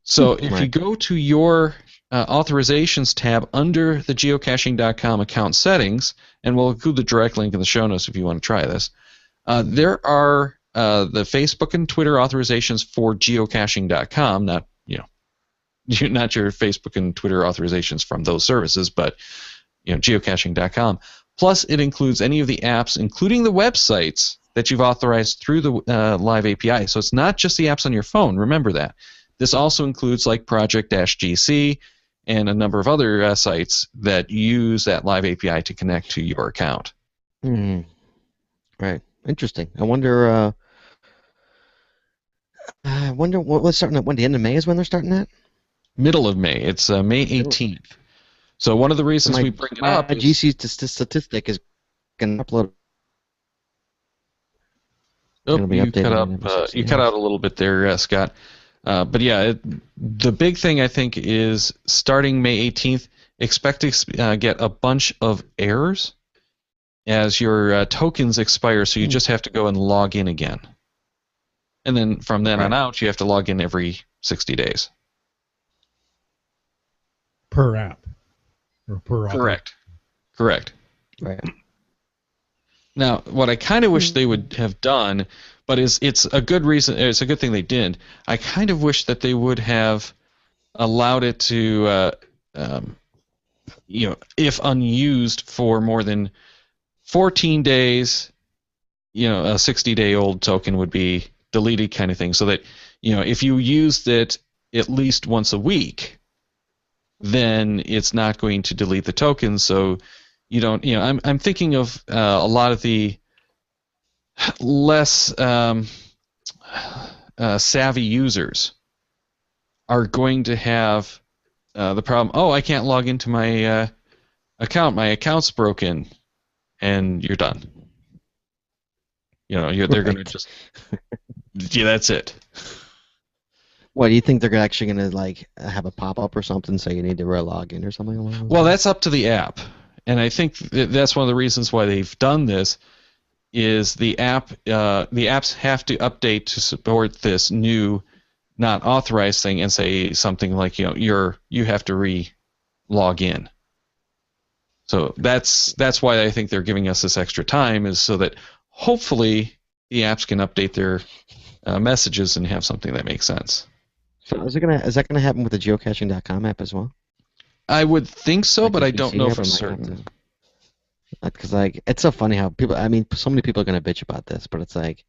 So if you go to your authorizations tab under the geocaching.com account settings, and we'll include the direct link in the show notes if you want to try this, there are the Facebook and Twitter authorizations for geocaching.com, not not your Facebook and Twitter authorizations from those services, but geocaching.com. Plus, it includes any of the apps, including the websites that you've authorized through the Live API. So it's not just the apps on your phone. Remember that. This also includes like Project-GC and a number of other sites that use that Live API to connect to your account. Right. Interesting. I wonder what's starting at when? The end of May is when they're starting that? Middle of May. It's May 18th. So one of the reasons we bring it up is... GC statistic is going to upload. You cut out a little bit there, Scott. But yeah, the big thing I think is starting May 18th, expect to get a bunch of errors as your tokens expire, so you just have to go and log in again. And then from then on out, you have to log in every 60 days. Per app. Or per Correct. Correct. Right. Now, what I kind of wish they would have done, but it's a good reason. It's a good thing they didn't. I kind of wish that they would have allowed it to, if unused for more than 14 days, a 60-day-old token would be deleted, kind of thing. So that if you used it at least once a week, then it's not going to delete the token. So you don't. I'm thinking of a lot of the less savvy users are going to have the problem, I can't log into my account. My account's broken, and you're done. They're going to just... that's it. What, do you think they're actually going to have a pop-up or something so you need to log in or something? Well, that's up to the app. And I think that's one of the reasons why they've done this is the apps have to update to support this new not authorized thing and say something like, you have to re-log in. So that's why I think they're giving us this extra time, is so that hopefully the apps can update their messages and have something that makes sense. So is that gonna happen with the geocaching.com app as well? I would think so, but I don't know for certain. Because it's so funny how so many people are gonna bitch about this, but it's like,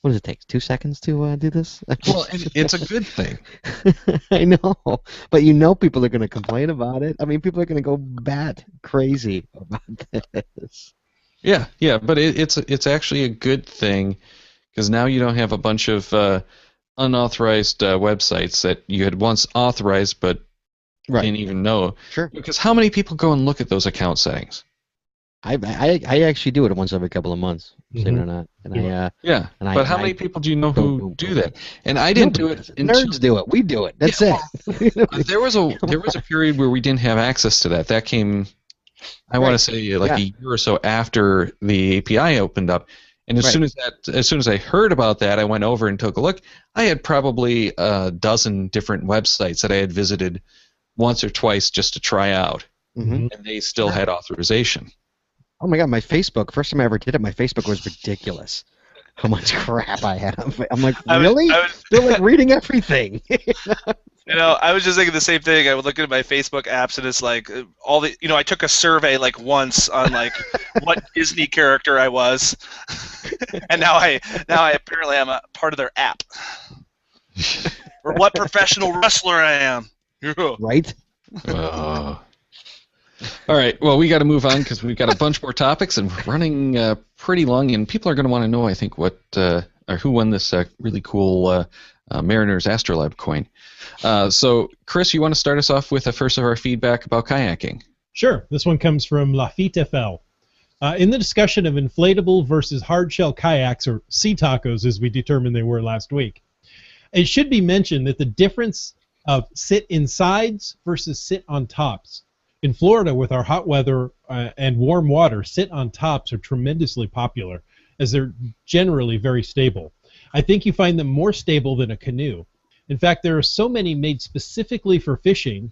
what does it take? 2 seconds to do this? Well, it's a good thing. I know, but people are gonna complain about it. People are gonna go crazy about this. Yeah, but it's actually a good thing, because now you don't have a bunch of unauthorized websites that you had once authorized but didn't even know. Sure. Because how many people go and look at those account settings? I actually do it once every couple of months, believe it or not. And but how many people do you know who do that? And I didn't do it. Nerds do it. We do it. That's it. There was a period where we didn't have access to that. That came, I want to say, a year or so after the API opened up. And as soon as I heard about that, I went over and took a look. I had probably a dozen different websites that I had visited once or twice just to try out, and they still had authorization. Oh my God, my Facebook! First time I ever did it, my Facebook was ridiculous. How much crap I had. I'm like, really? They're reading everything. I was just thinking the same thing. I would look at my Facebook apps, and it's like all the. I took a survey once on what Disney character I was, and now I apparently am a part of their app, or what professional wrestler I am. Right. All right. Well, we got to move on because we've got a bunch more topics, and we're running pretty long, and people are going to want to know, I think, what or who won this really cool Mariners Astrolabe coin. So, Chris, you want to start us off with the first of our feedback about kayaking? Sure. This one comes from Lafitte FL. In the discussion of inflatable versus hard-shell kayaks, or sea tacos as we determined they were last week, it should be mentioned that the difference of sit insides versus sit on tops. In Florida, with our hot weather and warm water, sit on tops are tremendously popular, as they're generally very stable. I think you find them more stable than a canoe. In fact, there are so many made specifically for fishing,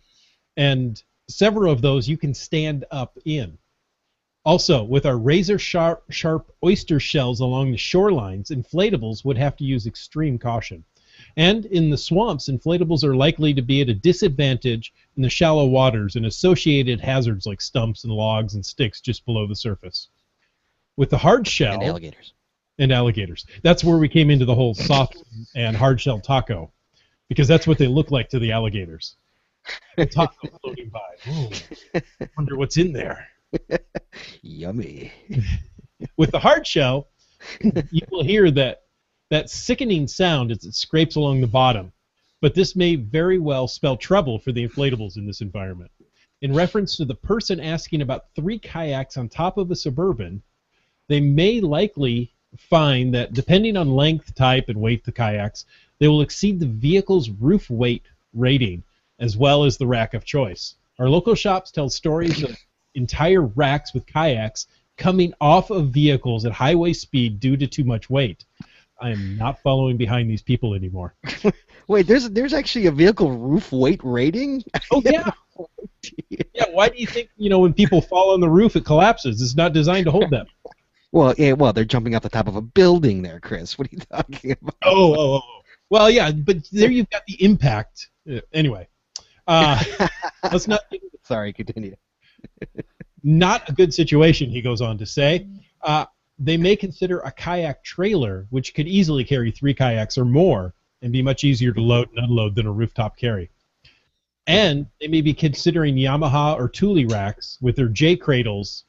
and several of those you can stand up in. Also, with our razor-sharp oyster shells along the shorelines, inflatables would have to use extreme caution. And in the swamps, inflatables are likely to be at a disadvantage in the shallow waters and associated hazards like stumps and logs and sticks just below the surface. With the hard shell... And alligators. And alligators. That's where we came into the whole soft and hard shell taco, because that's what they look like to the alligators. The taco floating by. Ooh, wonder what's in there. Yummy. With the hard shell, you will hear that sickening sound as it scrapes along the bottom, but this may very well spell trouble for the inflatables in this environment. In reference to the person asking about 3 kayaks on top of a Suburban, they may likely find that depending on length, type, and weight of the kayaks, they will exceed the vehicle's roof weight rating as well as the rack of choice. Our local shops tell stories of entire racks with kayaks coming off of vehicles at highway speed due to too much weight. I am not following behind these people anymore. Wait, there's actually a vehicle roof weight rating? Oh, yeah. Yeah, why do you think, when people fall on the roof, it collapses? It's not designed to hold them. Well, yeah, they're jumping off the top of a building there, Chris. What are you talking about? Oh. Well, yeah, but there you've got the impact. Anyway, let's not... Sorry, continue. Not a good situation, he goes on to say. They may consider a kayak trailer, which could easily carry 3 kayaks or more and be much easier to load and unload than a rooftop carry. And they may be considering Yamaha or Thule racks with their J cradles.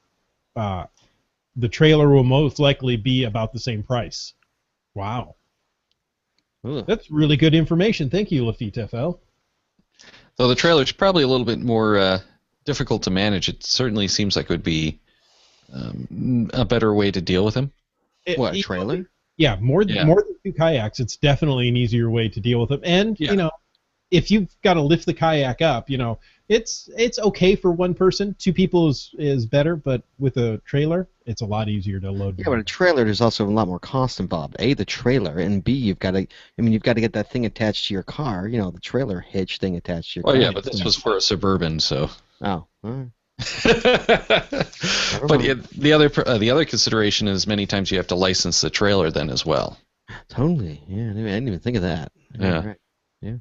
The trailer will most likely be about the same price. Wow. Ooh. That's really good information. Thank you, Lafitte FL. So the trailer's probably a little bit more difficult to manage. It certainly seems like it would be a better way to deal with him. What, a trailer? Yeah, more than 2 kayaks, it's definitely an easier way to deal with them. And, if you've got to lift the kayak up, it's okay for one person. 2 people is better, but with a trailer, it's a lot easier to load. Yeah, but a trailer, there's also a lot more cost involved. A, the trailer, and B, you've got to get that thing attached to your car. The trailer hitch thing attached to your car. Oh yeah, but this was for a Suburban, so. Oh. All right. But the other consideration is many times you have to license the trailer then as well. Totally. Yeah, I didn't even think of that. Yeah. Right. Yeah.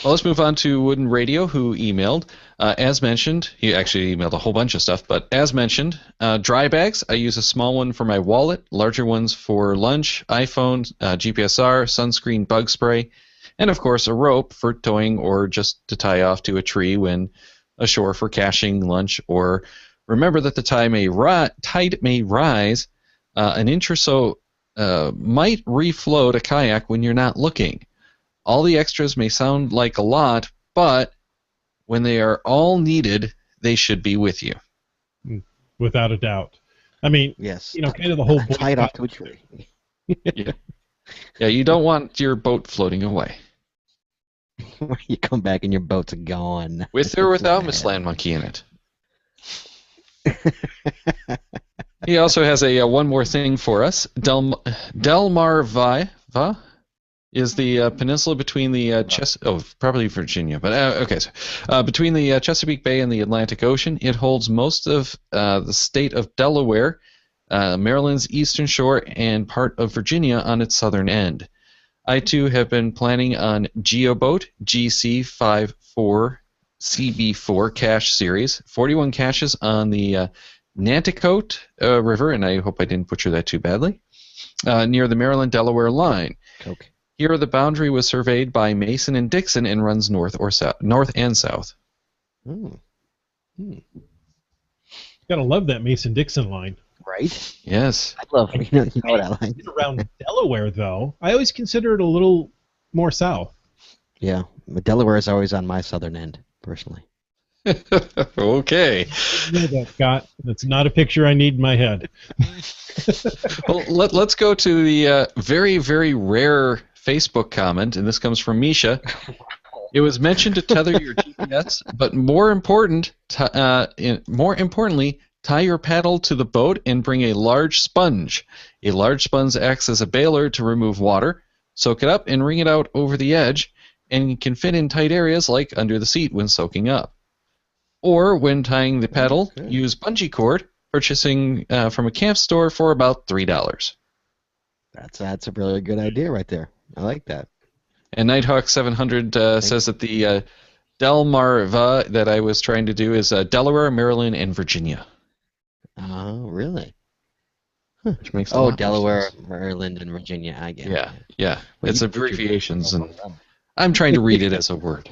Well, let's move on to Wooden Radio, who emailed. As mentioned, he actually emailed a whole bunch of stuff, but as mentioned, dry bags. I use a small one for my wallet, larger ones for lunch, iPhone, GPSR, sunscreen, bug spray, and of course a rope for towing or just to tie off to a tree when ashore for caching lunch. Or remember that the tide may rise an inch or so, might refloat a kayak when you're not looking. All the extras may sound like a lot, but when they are all needed, they should be with you. Without a doubt. I mean, yes. Kind of the whole... Tie it off to a tree. Yeah, you don't want your boat floating away. You come back and your boat's gone. With or without Miss Land Monkey in it. He also has one more thing for us. Delmarva is the peninsula between the probably Virginia, but okay. So, between the Chesapeake Bay and the Atlantic Ocean, it holds most of the state of Delaware, Maryland's eastern shore, and part of Virginia on its southern end. I too have been planning on GeoBoat GC54 CB4 cache series, 41 caches on the Nanticoke River, and I hope I didn't butcher that too badly, near the Maryland-Delaware line. Coke. Here, the boundary was surveyed by Mason and Dixon and runs north and south. Gotta love that Mason-Dixon line. right? Yes. I love you know what I like. Around Delaware, though, I always consider it a little more south. Yeah, but Delaware is always on my southern end, personally. Okay. I know that, Scott. That's not a picture I need in my head. Well, let's go to the very, very rare Facebook comment, and this comes from Misha. It was mentioned to tether your GPS, but more importantly, tie your paddle to the boat and bring a large sponge. A large sponge acts as a bailer to remove water. Soak it up and wring it out over the edge, and can fit in tight areas like under the seat when soaking up. Or when tying the paddle, use bungee cord, purchasing from a camp store for about $3. That's a really good idea right there. I like that. And Nighthawk 700 says that the Delmarva that I was trying to do is Delaware, Maryland, and Virginia. Oh, really? Which makes a lot more Delaware, sense. Maryland, and Virginia. I get it. Yeah. Well, It's you- abbreviations, and I'm trying to read it as a word.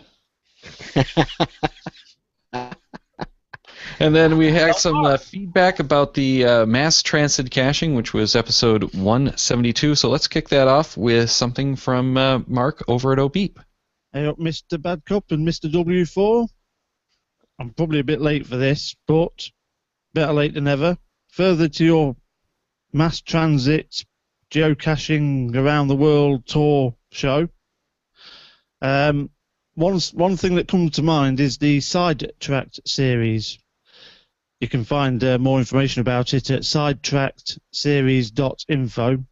And then we had some feedback about the mass transit caching, which was episode 172. So let's kick that off with something from Mark over at OBEEP. Hey up, Mr. Badcop and Mr. W4. I'm probably a bit late for this, but better late than never. Further to your mass transit geocaching around the world tour show. One thing that comes to mind is the Sidetracked series. You can find more information about it at sidetrackedseries.info.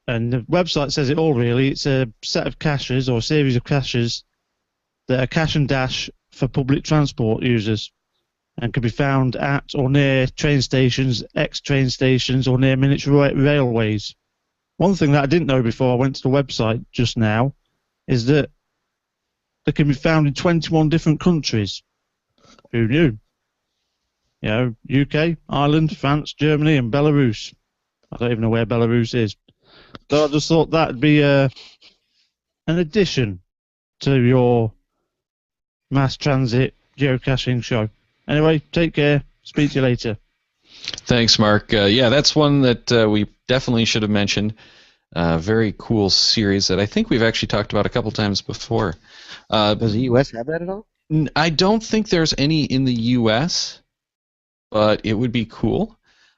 And the website says it all, really. It's a set of caches, or a series of caches, that are cache and dash for public transport users, and can be found at or near train stations, ex-train stations, or near miniature railways. One thing that I didn't know before I went to the website just now is that they can be found in 21 different countries. Who knew? You know, UK, Ireland, France, Germany, and Belarus. I don't even know where Belarus is. So I just thought that'd be an addition to your mass transit geocaching show. Anyway, take care. Speak to you later. Thanks, Mark. Yeah, that's one that we definitely should have mentioned. Very cool series that I think we've actually talked about a couple times before. Does the U.S. have that at all? I don't think there's any in the U.S., but it would be cool.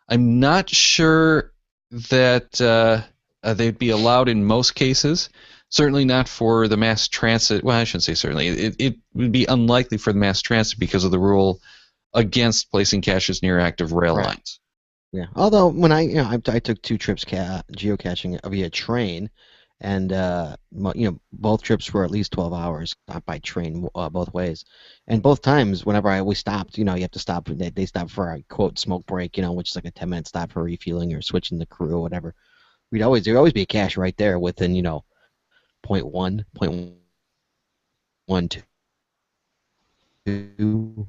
I'm not sure that they'd be allowed in most cases. Certainly not for the mass transit. Well, I shouldn't say certainly. It would be unlikely for the mass transit because of the rule against placing caches near active rail lines. Yeah. Although when I took 2 trips geocaching via train, and both trips were at least 12 hours by train both ways, and both times whenever we stopped, you have to stop. They stop for a quote smoke break, which is like a 10-minute stop for refueling or switching the crew or whatever. There'd always be a cache right there within 0.1, 0.12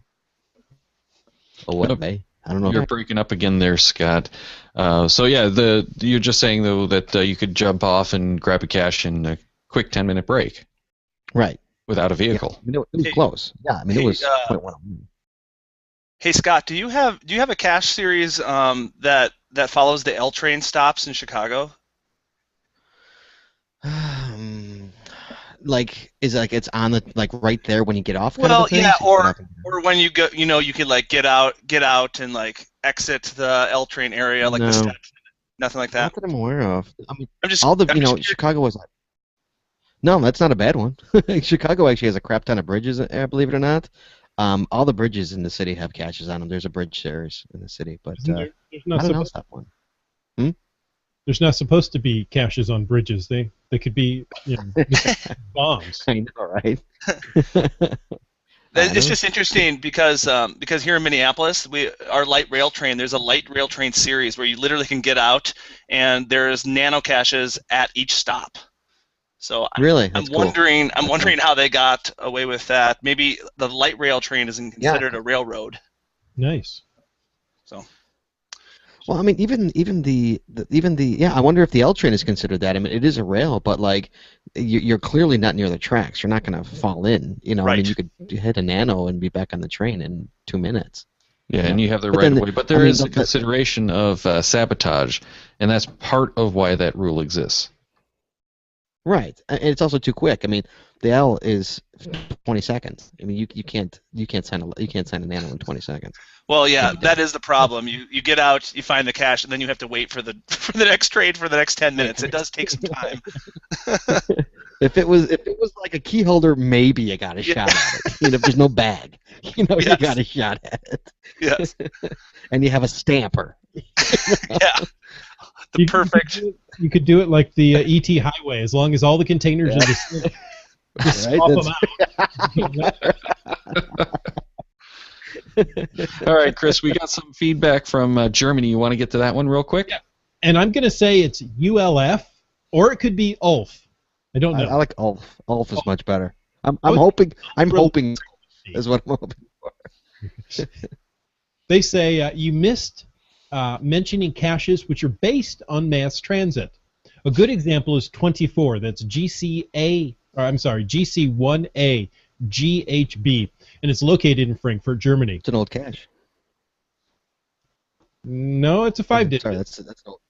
away. I don't know. You're breaking up again there, Scott. So yeah, you're just saying though that you could jump off and grab a cache in a quick 10-minute break, right? Without a vehicle. Yeah. It was close. Yeah, it was 0.1. Hey Scott, do you have a cache series that follows the L train stops in Chicago? It's on the right there when you get off. Well, yeah, or when you go, you could get out and exit the L train area, the steps, nothing like that. Not that I'm aware of. I mean, I'm just Chicago was like. No, that's not a bad one. Chicago actually has a crap ton of bridges, believe it or not. All the bridges in the city have caches on them. There's a bridge series in the city, but there's not I don't know that one. There's not supposed to be caches on bridges. They could be bombs. I know, right? It's just interesting because here in Minneapolis, our light rail train. There's a light rail train series where you literally can get out, and there's nano caches at each stop. So really, I'm wondering how they got away with that. Maybe the light rail train isn't considered a railroad. Nice. So. Well, I mean, even the I wonder if the L train is considered that. I mean, it is a rail, but you're clearly not near the tracks. You're not going to fall in. Right. I mean, you could hit a nano and be back on the train in 2 minutes. Yeah, and you have the But right then, of way. But I there mean, is a consideration of sabotage, and that's part of why that rule exists. right, and it's also too quick. I mean, the L is 20 seconds. I mean, you can't sign a nano in 20 seconds. Well, yeah, that is the problem. You get out, you find the cache, and then you have to wait for the next trade for the next 10 minutes. It does take some time. If it was like a key holder, maybe you got a shot at it. You know, if there's no bag, you know, you got a shot at it. Yes. And you have a stamper. Yeah. The perfect. You could do it like the ET highway, as long as all the containers are the same. Just swap them out. All right, Chris, we got some feedback from Germany. You want to get to that one real quick? Yeah. And I'm going to say it's ULF, or it could be ULF. I don't know. I like ULF. ULF is much better. I'm hoping is what I'm hoping for. They say you missed mentioning caches which are based on mass transit. A good example is 24. That's GC1A GHB, and it's located in Frankfurt, Germany. It's an old cache. No, it's a 5-digit. Sorry, that's old.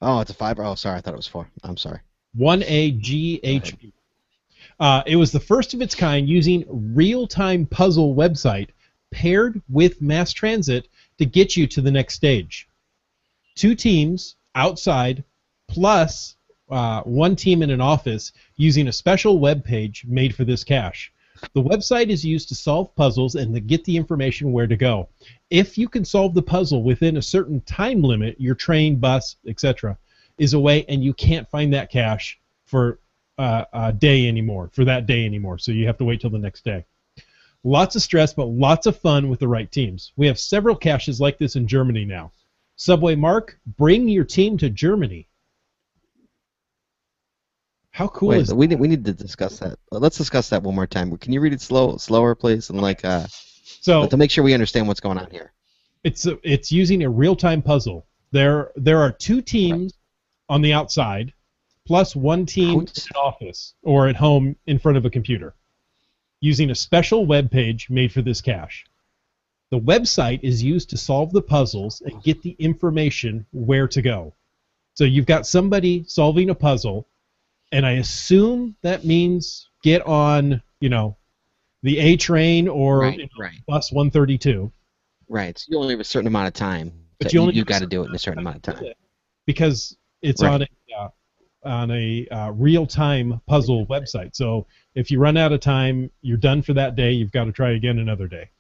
Oh, it's a 5. Oh, sorry, I thought it was 4. I'm sorry. 1A GHB. It was the first of its kind using real-time puzzle website paired with mass transit to get you to the next stage. 2 teams outside plus 1 team in an office using a special web page made for this cache. The website is used to solve puzzles and to get the information where to go. If you can solve the puzzle within a certain time limit, your train, bus, etc., is away, and you can't find that cache for that day anymore. So you have to wait till the next day. Lots of stress, but lots of fun with the right teams. We have several caches like this in Germany now. Subway Mark, bring your team to Germany. How cool is that? We need to discuss that. Let's discuss that one more time. Can you read it slower, please, and so to make sure we understand what's going on here. It's using a real-time puzzle. There are 2 teams on the outside, plus 1 team in an office or at home in front of a computer, using a special web page made for this cache. The website is used to solve the puzzles and get the information where to go. So you've got somebody solving a puzzle, and I assume that means get on, the A train or bus 132. Right. So you only have a certain amount of time. But you got to do it in a certain amount of time. Because it's on a real-time puzzle website. So if you run out of time, you're done for that day. You've got to try again another day.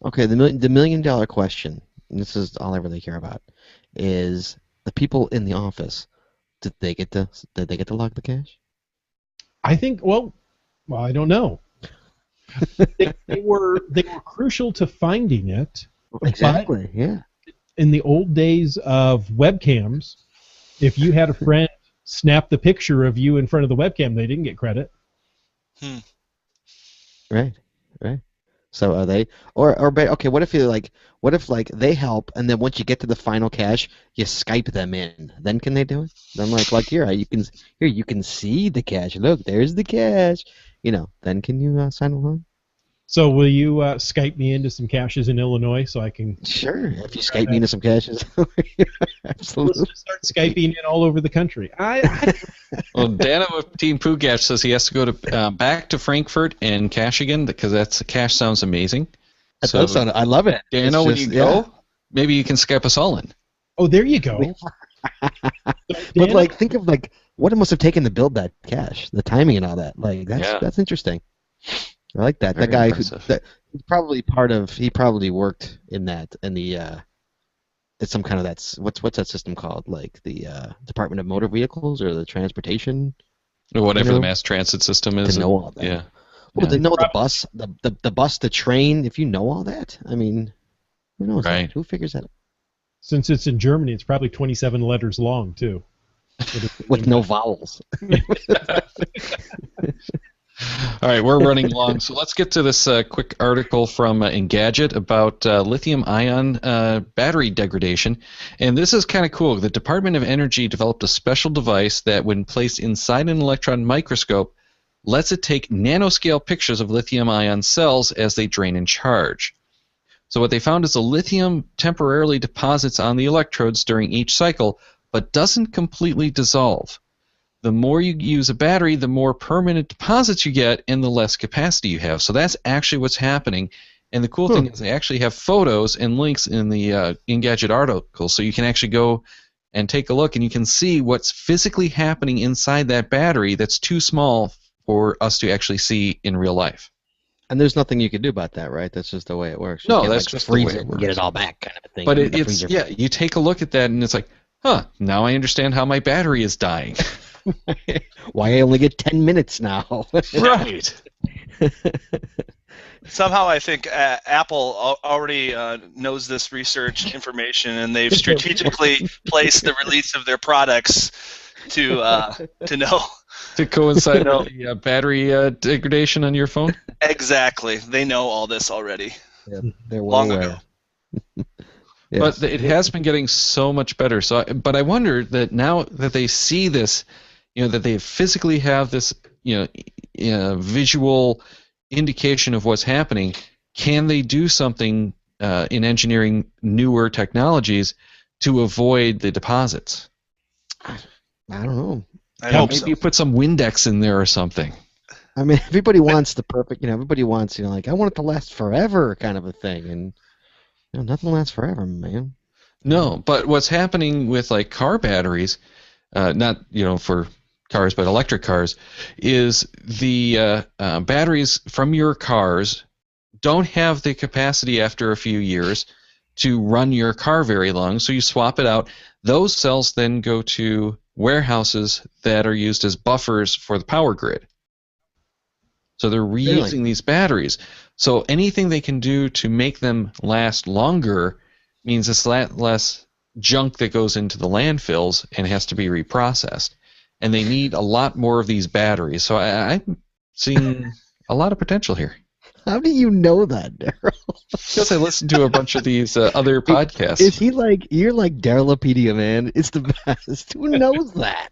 Okay, the million-dollar question, and this is all I really care about, is the people in the office. Did they get to log the cache? I think. Well, I don't know. they were crucial to finding it. Exactly. Yeah. In the old days of webcams, if you had a friend snap the picture of you in front of the webcam, they didn't get credit. Right. So are they okay? What if they help, and then once you get to the final cache, you Skype them in? Then can they do it? Then here you can see the cache. Look, there's the cache. Then can you sign along? So will you Skype me into some caches in Illinois so I can? Sure. If you Skype me into some caches, absolutely. Let's just start Skyping in all over the country. Well, Dana with Team Poogash says he has to go to back to Frankfurt and cache again because cache sounds amazing. That does sound. I love it. Dana, when you go, maybe you can Skype us all in. Oh, there you go. But think of what it must have taken to build that cache, the timing and all that. That's interesting. I like that. Very that guy impressive. he probably worked in the it's some kind of what's that system called? Like the Department of Motor Vehicles or the Transportation, or whatever the mass transit system is. To know all that. Yeah. Well, to know the bus, the train. If you know all that, I mean, who knows? Right. Who figures that out? Since it's in Germany, it's probably 27 letters long too. With no vowels. All right, we're running long, so let's get to this quick article from Engadget about lithium-ion battery degradation. And this is kind of cool. The Department of Energy developed a special device that, when placed inside an electron microscope, lets it take nanoscale pictures of lithium-ion cells as they drain and charge. So what they found is the lithium temporarily deposits on the electrodes during each cycle, but doesn't completely dissolve. The more you use a battery, the more permanent deposits you get and the less capacity you have. So that's actually what's happening. And the cool thing is they actually have photos and links in the Engadget article, so you can actually go and take a look, and you can see what's physically happening inside that battery that's too small for us to actually see in real life. And there's nothing you can do about that, right? That's just the way it works. No, that's just the way it works. Get it all back, kind of a thing. But you take a look at that, and it's like, now I understand how my battery is dying. Why I only get 10 minutes now. Right. Somehow I think Apple already knows this research information, and they've strategically placed the release of their products to know. To coincide with the battery degradation on your phone? Exactly. They know all this already. Yeah, they're well long aware. ago. Yes. But it has been getting so much better. But I wonder that now that they see this, that they physically have this, visual indication of what's happening, can they do something in engineering newer technologies to avoid the deposits? I don't know. I hope maybe so. you put some Windex in there or something. I mean, everybody wants the perfect, everybody wants, like, I want it to last forever kind of a thing. And nothing lasts forever, man. No, but what's happening with, like, car batteries, not, for cars, but electric cars, is the batteries from your cars don't have the capacity after a few years to run your car very long, so you swap it out. Those cells then go to warehouses that are used as buffers for the power grid. So they're reusing these batteries. So anything they can do to make them last longer means it's less junk that goes into the landfills and has to be reprocessed. And they need a lot more of these batteries. So I'm seeing a lot of potential here. How do you know that, Daryl? Because I listen to a bunch of these other podcasts. Is he like, you're like Darylpedia, man? It's the best. Who knows that?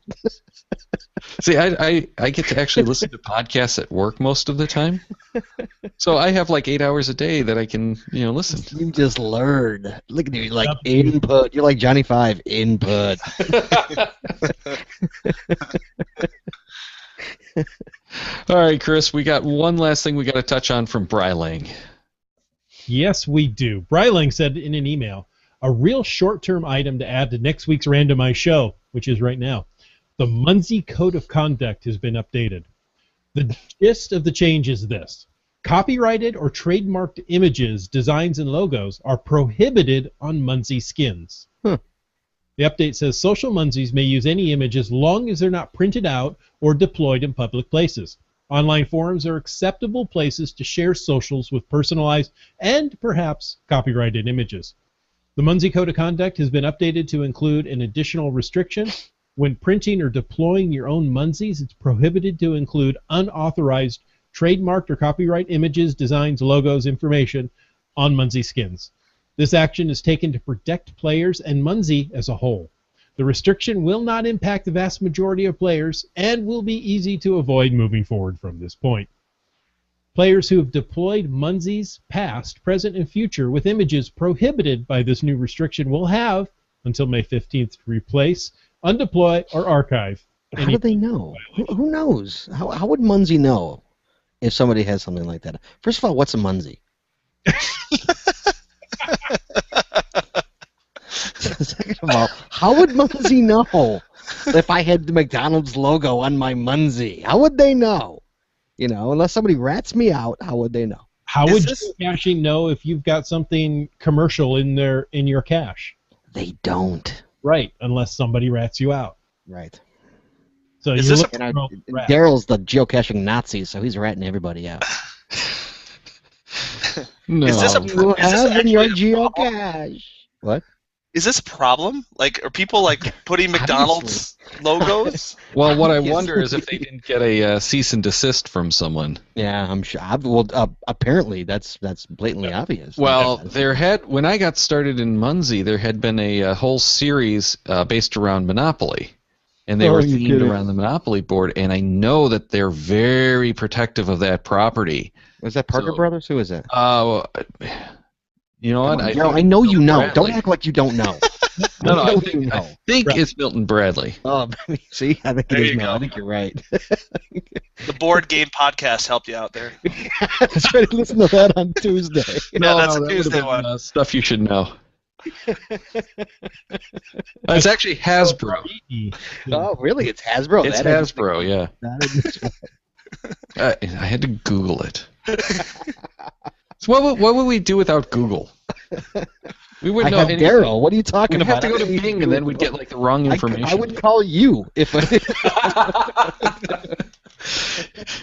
See, I get to actually listen to podcasts at work most of the time. So I have like 8 hours a day that I can, listen. You just learn. Look at you, like input. You're like Johnny Five, input. All right, Chris, we got one last thing we got to touch on from Brylang. Yes, we do. Brylang said in an email, a real short-term item to add to next week's Randomize show, which is right now. The Muncie Code of Conduct has been updated. The gist of the change is this. Copyrighted or trademarked images, designs, and logos are prohibited on Muncie skins. The update says social Muncies may use any image as long as they're not printed out or deployed in public places. Online forums are acceptable places to share socials with personalized and perhaps copyrighted images. The Muncie Code of Conduct has been updated to include an additional restriction. When printing or deploying your own Muncies, it's prohibited to include unauthorized, trademarked, or copyright images, designs, logos, information on Muncie skins. This action is taken to protect players and Muncie as a whole. The restriction will not impact the vast majority of players and will be easy to avoid moving forward from this point. Players who have deployed Muncies past, present, and future with images prohibited by this new restriction will have until May 15th to replace, undeploy, or archive. How do they know? Who knows? How would Muncie know if somebody has something like that? First of all, what's a Muncie? Second of all, how would Muncie know if I had the McDonald's logo on my Muncie? How would they know? Unless somebody rats me out, how would they know? How would geocaching know if you've got something commercial in your cache? They don't. Right, unless somebody rats you out. Right. So Daryl's the geocaching Nazi, so he's ratting everybody out. No. Is this You have in your geocache. What? Is this a problem? Like, are people putting McDonald's logos? Well, what I wonder is if they didn't get a cease and desist from someone. Yeah, I'm sure. Apparently that's blatantly obvious. Well, when I got started in Muncie, there had been a whole series based around Monopoly, and they were themed around the Monopoly board. And I know that they're very protective of that property. Was that Parker Brothers? Who is that? You know what? Daryl, I know you know. Bradley. Don't act like you don't know. No, I know. think it's Milton Bradley. Oh, see, I think There it is you Mel. go. I think you're right. The board game podcast helped you out there. That's right. Listen to that on Tuesday. Yeah, that's a that Tuesday would've been, one. Stuff you should know. It's actually Hasbro. Oh, really? It's Hasbro. It's That is- Hasbro, yeah. that is- I had to Google it. So what would we do without Google? We I wouldn't know have anything. Daryl. What are you talking We'd about? have to go to Bing, and then we'd get like the wrong information. I would call you if I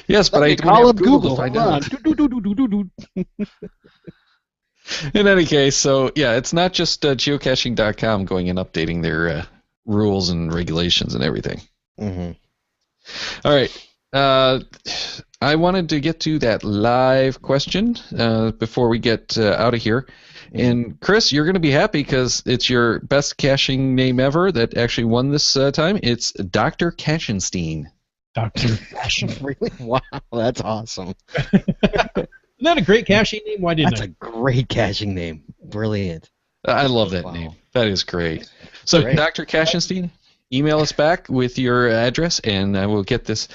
Yes, but I call would up have Google. to find Hold on. out. In any case, so yeah, it's not just geocaching.com going and updating their rules and regulations and everything. Mm-hmm. All right. I wanted to get to that live question before we get out of here. And Chris, you're going to be happy because it's your best caching name ever that actually won this time. It's Dr. Cashenstein. Dr. Really? Wow, that's awesome. Isn't that a great caching name? Why didn't That's I? a great caching name. Brilliant. I love that Wow. name. That is great. So, Great. Dr. Cashenstein, email us back with your address, and I will get this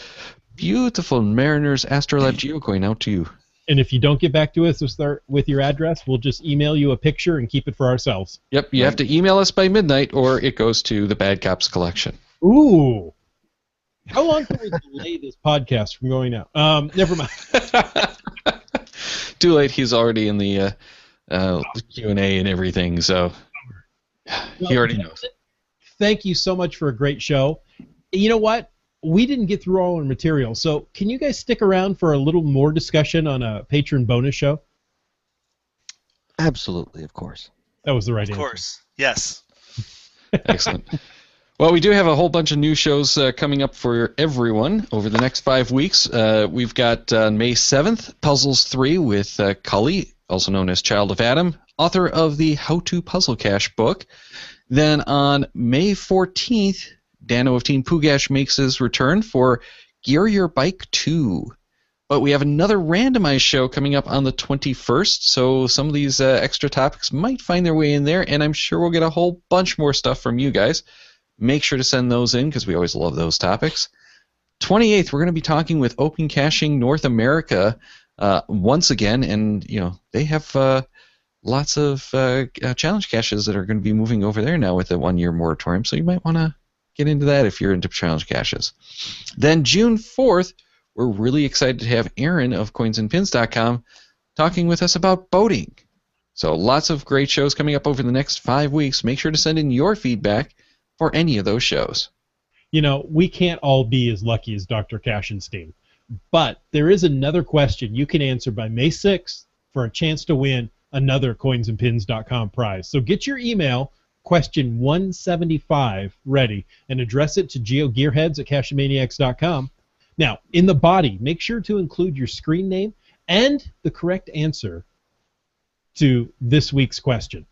beautiful Mariner's Astrolab Geocoin out to you. And if you don't get back to us with your address, we'll just email you a picture and keep it for ourselves. Yep, you have to email us by midnight, or it goes to the Bad Cops collection. Ooh. How long can we delay this podcast from going out? Never mind. Too late. He's already in the Q&A and everything, so he already knows. Thank you so much for a great show. You know what? We didn't get through all our material, so can you guys stick around for a little more discussion on a patron bonus show? Absolutely, of course. That was the right answer. Of course. Yes. Excellent. Well, we do have a whole bunch of new shows coming up for everyone over the next 5 weeks. We've got May 7th, Puzzles 3 with Cully, also known as Child of Adam, author of the How to Puzzle Cache book. Then on May 14th, Dano of Team Pugash makes his return for Gear Your Bike 2. But we have another randomized show coming up on the 21st, so some of these extra topics might find their way in there, and I'm sure we'll get a whole bunch more stuff from you guys. Make sure to send those in because we always love those topics. 28th, we're going to be talking with Open Caching North America once again, and you know they have lots of challenge caches that are going to be moving over there now with the 1-year moratorium, so you might want to get into that if you're into challenge caches. Then June 4th, we're really excited to have Aaron of coinsandpins.com talking with us about boating. So lots of great shows coming up over the next 5 weeks. Make sure to send in your feedback for any of those shows. You know, we can't all be as lucky as Dr. Cashenstein, but there is another question you can answer by May 6th for a chance to win another coinsandpins.com prize. So get your email, question 175, ready, and address it to GeoGearHeads at cachemaniacs.com. Now, in the body, make sure to include your screen name and the correct answer to this week's question.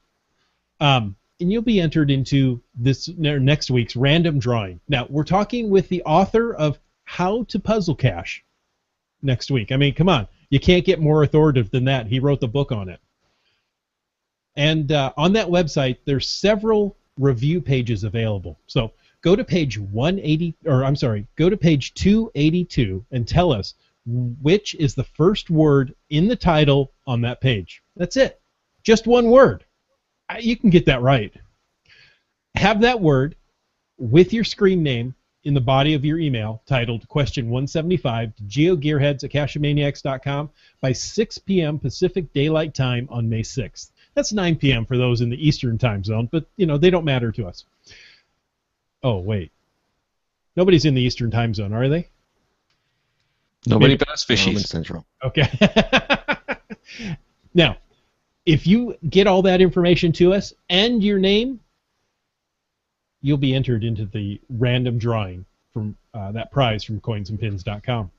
And you'll be entered into this next week's random drawing. Now, we're talking with the author of How to Puzzle Cache next week. I mean, come on. You can't get more authoritative than that. He wrote the book on it. And on that website, there's several review pages available. So go to page 282 and tell us which is the first word in the title on that page. That's it. Just one word. You can get that right. Have that word with your screen name in the body of your email titled question 175 to GeoGearHeads at cachemaniacs.com by 6 p.m. Pacific Daylight Time on May 6th. That's 9 p.m. for those in the Eastern Time Zone, but you know they don't matter to us. Oh, wait. Nobody's in the Eastern Time Zone, are they? Nobody Maybe. but us Roman fishies. Central. Okay. Now, if you get all that information to us and your name, you'll be entered into the random drawing from that prize from coinsandpins.com.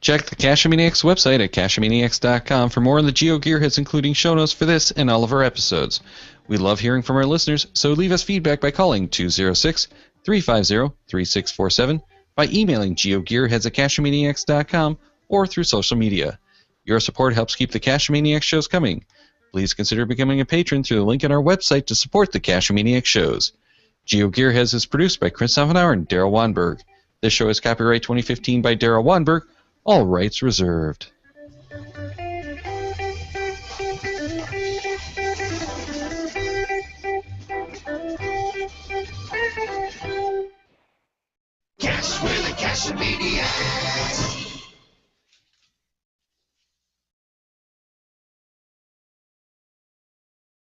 Check the Cachemaniacs website at cachemaniacs.com for more on the GeoGearHeads, including show notes for this and all of our episodes. We love hearing from our listeners, so leave us feedback by calling 206-350-3647, by emailing geogearheads at cachemaniacs.com, or through social media. Your support helps keep the Cachemaniacs shows coming. Please consider becoming a patron through the link on our website to support the Cashomaniac shows. GeoGearHeads is produced by Chris Hoffenauer and Daryl Wanberg. This show is copyright 2015 by Daryl Wanberg. All rights reserved. Cash with the Cashomaniacs.